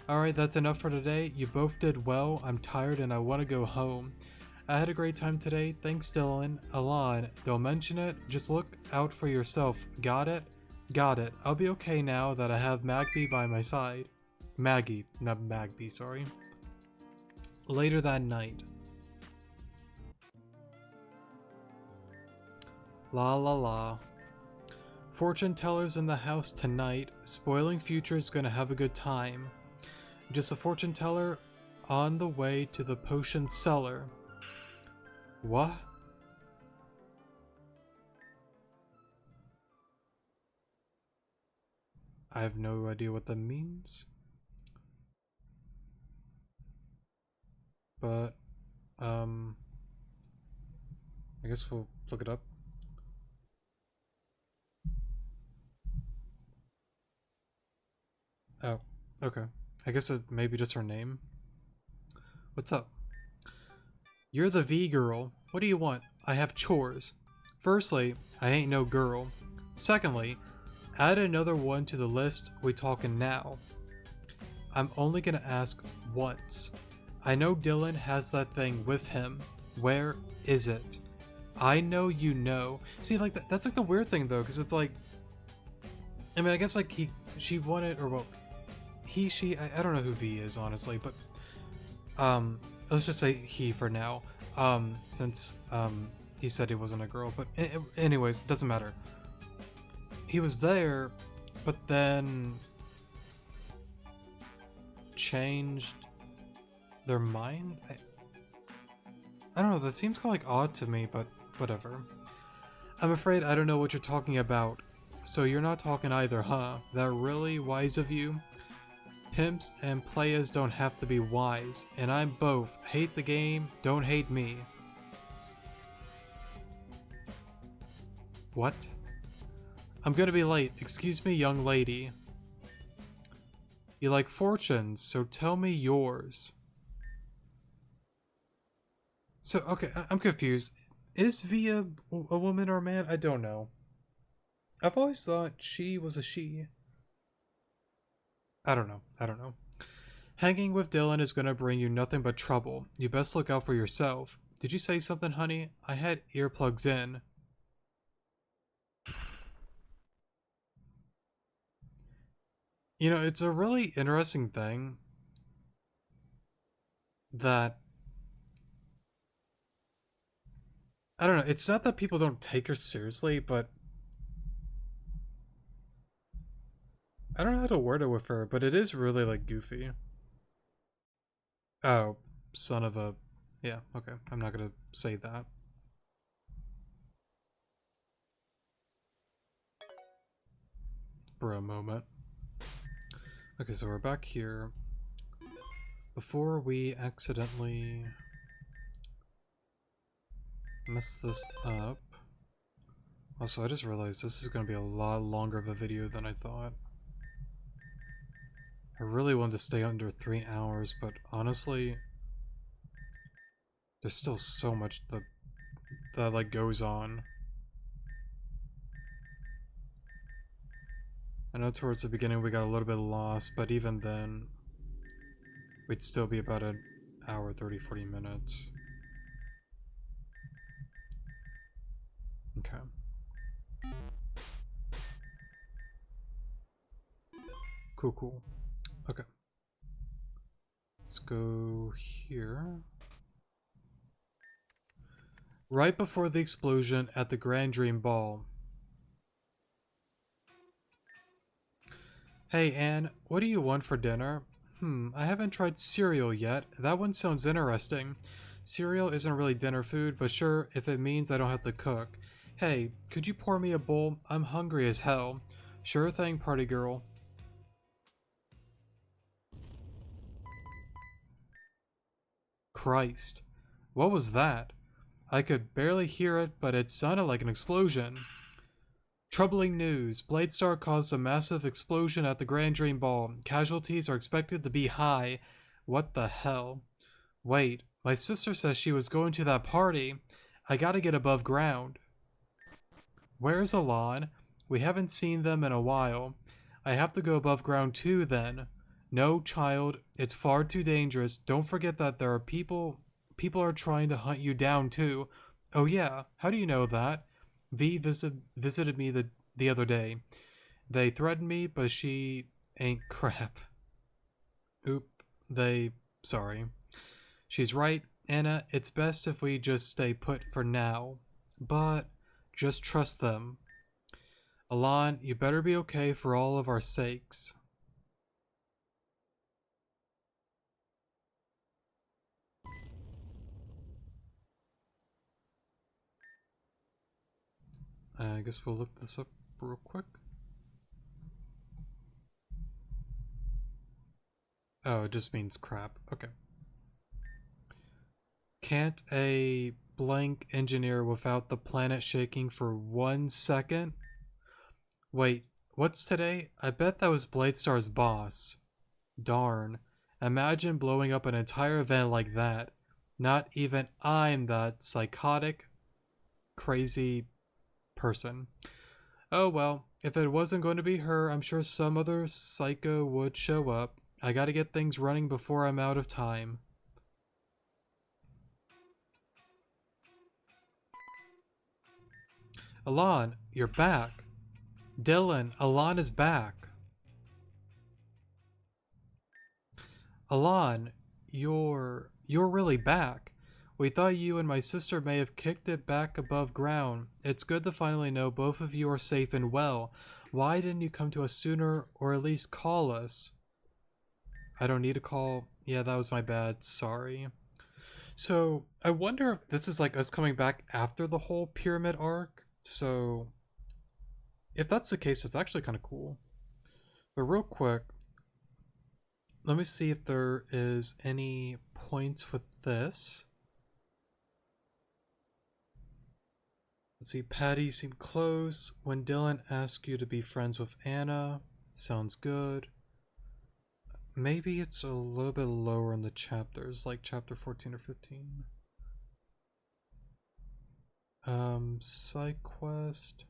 Alright, that's enough for today. You both did well. I'm tired and I want to go home. I had a great time today. Thanks, Dylan. Alon, don't mention it. Just look out for yourself. Got it? Got it. I'll be okay now that I have Magby by my side. Maggie, not Magby, sorry. Later that night. La la la. Fortune teller's in the house tonight. Spoiling future's gonna have a good time. Just a fortune teller on the way to the potion cellar. What? I have no idea what that means. But, I guess we'll look it up. Oh, okay. I guess it may be just her name. What's up? You're the V girl. What do you want? I have chores. Firstly, I ain't no girl. Secondly, add another one to the list. We talking now. I'm only gonna ask once. I know Dylan has that thing with him. Where is it? I know you know. See, like that's like the weird thing though, because it's like, I mean, I guess like she wanted, or well, she, I don't know who V is honestly, but let's just say he for now, since he said he wasn't a girl. But anyways, doesn't matter. He was there, but then changed their mind. I don't know, that seems kind of like odd to me, but whatever. I'm afraid I don't know what you're talking about. So you're not talking either, huh? That really wise of you? Pimps and players don't have to be wise, and I'm both. Hate the game, don't hate me. What? I'm gonna be late. Excuse me, young lady. You like fortunes, so tell me yours. So, okay, I'm confused. Is V a woman or a man? I don't know. I've always thought she was a she. I don't know. Hanging with Dylan is gonna bring you nothing but trouble. You best look out for yourself. Did you say something, honey? I had earplugs in. You know, it's a really interesting thing that, I don't know, it's not that people don't take her seriously, but I don't know how to word it with her, but it is really like goofy. Oh, son of a... Yeah, okay, I'm not gonna say that. For a moment. Okay, so we're back here. Before we accidentally mess this up. Also, I just realized this is going to be a lot longer of a video than I thought. I really wanted to stay under 3 hours, but honestly, there's still so much that like goes on. I know towards the beginning we got a little bit lost, but even then, we'd still be about an hour, 30-40 minutes. Okay. Cool. Okay. Let's go here. Right before the explosion at the Grand Dream Ball. Hey Anne, what do you want for dinner? I haven't tried cereal yet. That one sounds interesting. Cereal isn't really dinner food, but sure, if it means I don't have to cook. Hey, could you pour me a bowl? I'm hungry as hell. Sure thing, party girl. Christ. What was that? I could barely hear it, but it sounded like an explosion. Troubling news. Bladestar caused a massive explosion at the Grand Dream Ball. Casualties are expected to be high. What the hell? Wait, my sister says she was going to that party. I gotta get above ground. Where's Alon? We haven't seen them in a while. I have to go above ground too then. No, child, it's far too dangerous. Don't forget that there are people are trying to hunt you down too. Oh yeah, how do you know that? Visited me the other day. They threatened me, but she ain't crap. Sorry. She's right, Anna, it's best if we just stay put for now. But just trust them. Alon, you better be okay for all of our sakes. I guess we'll look this up real quick. Oh, it just means crap. Okay. Can't a blank engineer without the planet shaking for 1 second? Wait, what's today? I bet that was Bladestar's boss. Darn. Imagine blowing up an entire event like that. Not even I'm that psychotic, crazy person. Oh well, if it wasn't going to be her, I'm sure some other psycho would show up. I gotta get things running before I'm out of time. Alon, you're back. Dylan, Alon is back. Alon, you're really back. We thought you and my sister may have kicked it back above ground. It's good to finally know both of you are safe and well. Why didn't you come to us sooner, or at least call us? I don't need a call. Yeah, that was my bad. Sorry. So, I wonder if this is like us coming back after the whole pyramid arc. So, if that's the case, it's actually kind of cool. But real quick, let me see if there is any points with this. Let's see, Patty seemed close. When Dylan asked you to be friends with Anna, sounds good. Maybe it's a little bit lower in the chapters, like chapter 14 or 15. Side quest.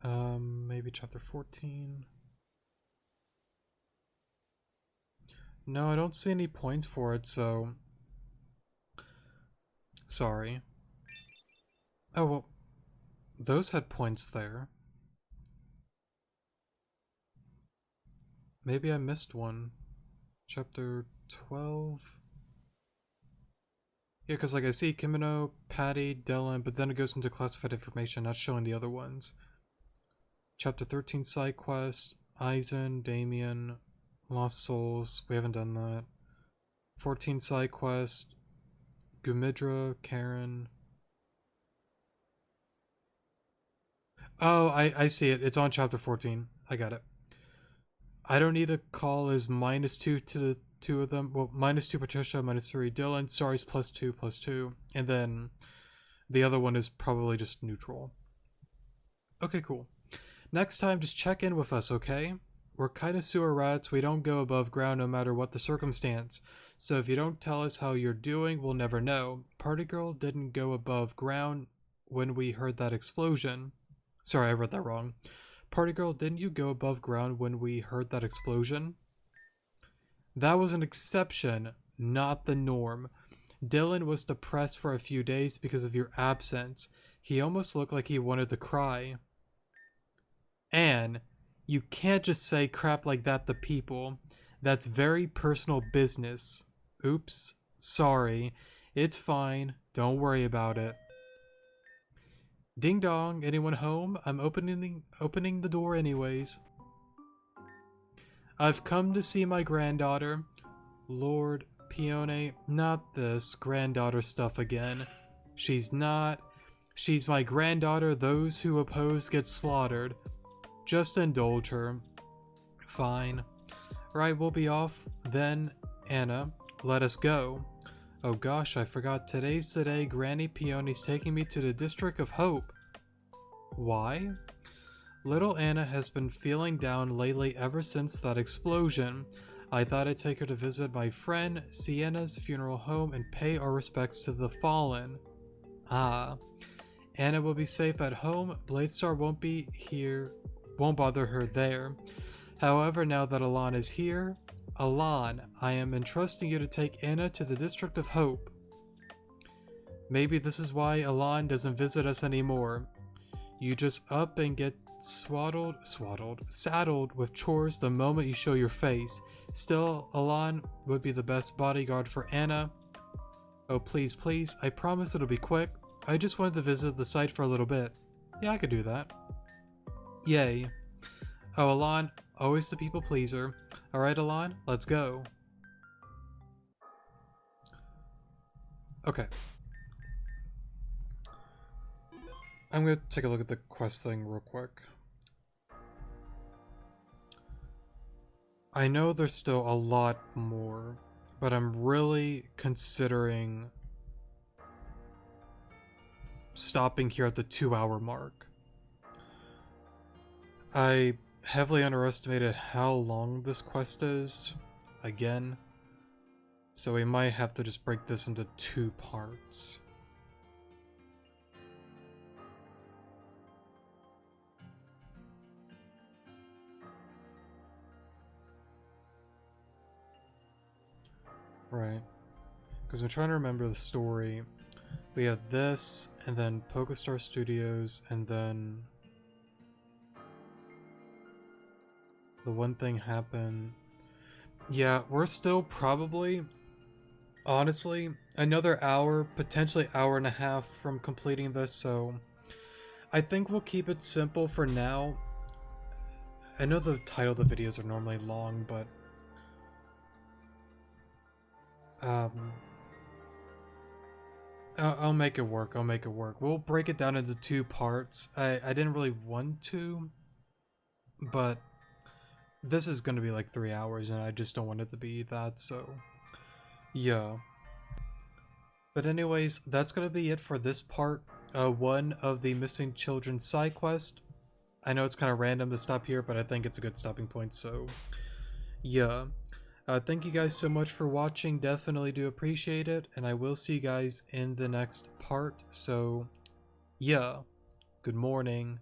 Maybe chapter 14. No, I don't see any points for it, so... Sorry. Oh, well, those had points there. Maybe I missed one. Chapter 12? Yeah, because like I see Kimino, Patty, Dylan, but then it goes into classified information, not showing the other ones. Chapter 13 side quest, Eisen, Damien, Lost Souls, we haven't done that. 14 side quest, Gumidra, Karen. Oh, I see it. It's on chapter 14. I got it. I don't need a call is -2 to the two of them. Well, -2 Patricia, -3 Dylan. Sorry's +2. And then the other one is probably just neutral. Okay, cool. Next time, just check in with us, okay? We're kind of sewer rats. We don't go above ground no matter what the circumstance. So if you don't tell us how you're doing, we'll never know. Party Girl didn't go above ground when we heard that explosion. Sorry, I read that wrong. Party Girl, didn't you go above ground when we heard that explosion? That was an exception, not the norm. Dylan was depressed for a few days because of your absence. He almost looked like he wanted to cry. Anne, you can't just say crap like that to people. That's very personal business. Oops, sorry. It's fine. Don't worry about it. Ding dong, anyone home? I'm opening the door anyways. I've come to see my granddaughter. Lord Pione, not this granddaughter stuff again. She's not. She's my granddaughter. Those who oppose get slaughtered. Just indulge her. Fine. Right, we'll be off then, Anna. Let us go. Oh gosh, I forgot. Today's the day Granny Peony's taking me to the District of Hope. Why? Little Anna has been feeling down lately ever since that explosion. I thought I'd take her to visit my friend Sienna's funeral home and pay our respects to the fallen. Ah. Anna will be safe at home. Bladestar won't be here. Won't bother her there. However, now that Alon is here, Alon, I am entrusting you to take Anna to the District of Hope. Maybe this is why Alon doesn't visit us anymore. You just up and get saddled with chores the moment you show your face. Still, Alon would be the best bodyguard for Anna. Oh, please, please, I promise it'll be quick. I just wanted to visit the site for a little bit. Yeah, I could do that. Yay. Oh, Alon, always the people pleaser. Alright, Alon, let's go. Okay. I'm gonna take a look at the quest thing real quick. I know there's still a lot more, but I'm really considering stopping here at the 2-hour mark. I heavily underestimated how long this quest is, again, so we might have to just break this into 2 parts. Right, because I'm trying to remember the story. We had this, and then PokeStar Studios, and then the one thing happened. Yeah, we're still probably, honestly, another hour, potentially hour and a half from completing this, so I think we'll keep it simple for now. I know the title of the videos are normally long, but I'll make it work. I'll make it work. We'll break it down into 2 parts. I didn't really want to, but this is going to be like 3 hours, and I just don't want it to be that, so yeah. But anyways, that's going to be it for this part 1 of the Missing Children side quest. I know it's kind of random to stop here, but I think it's a good stopping point, so yeah. Thank you guys so much for watching, definitely do appreciate it, and I will see you guys in the next part, so yeah, good morning.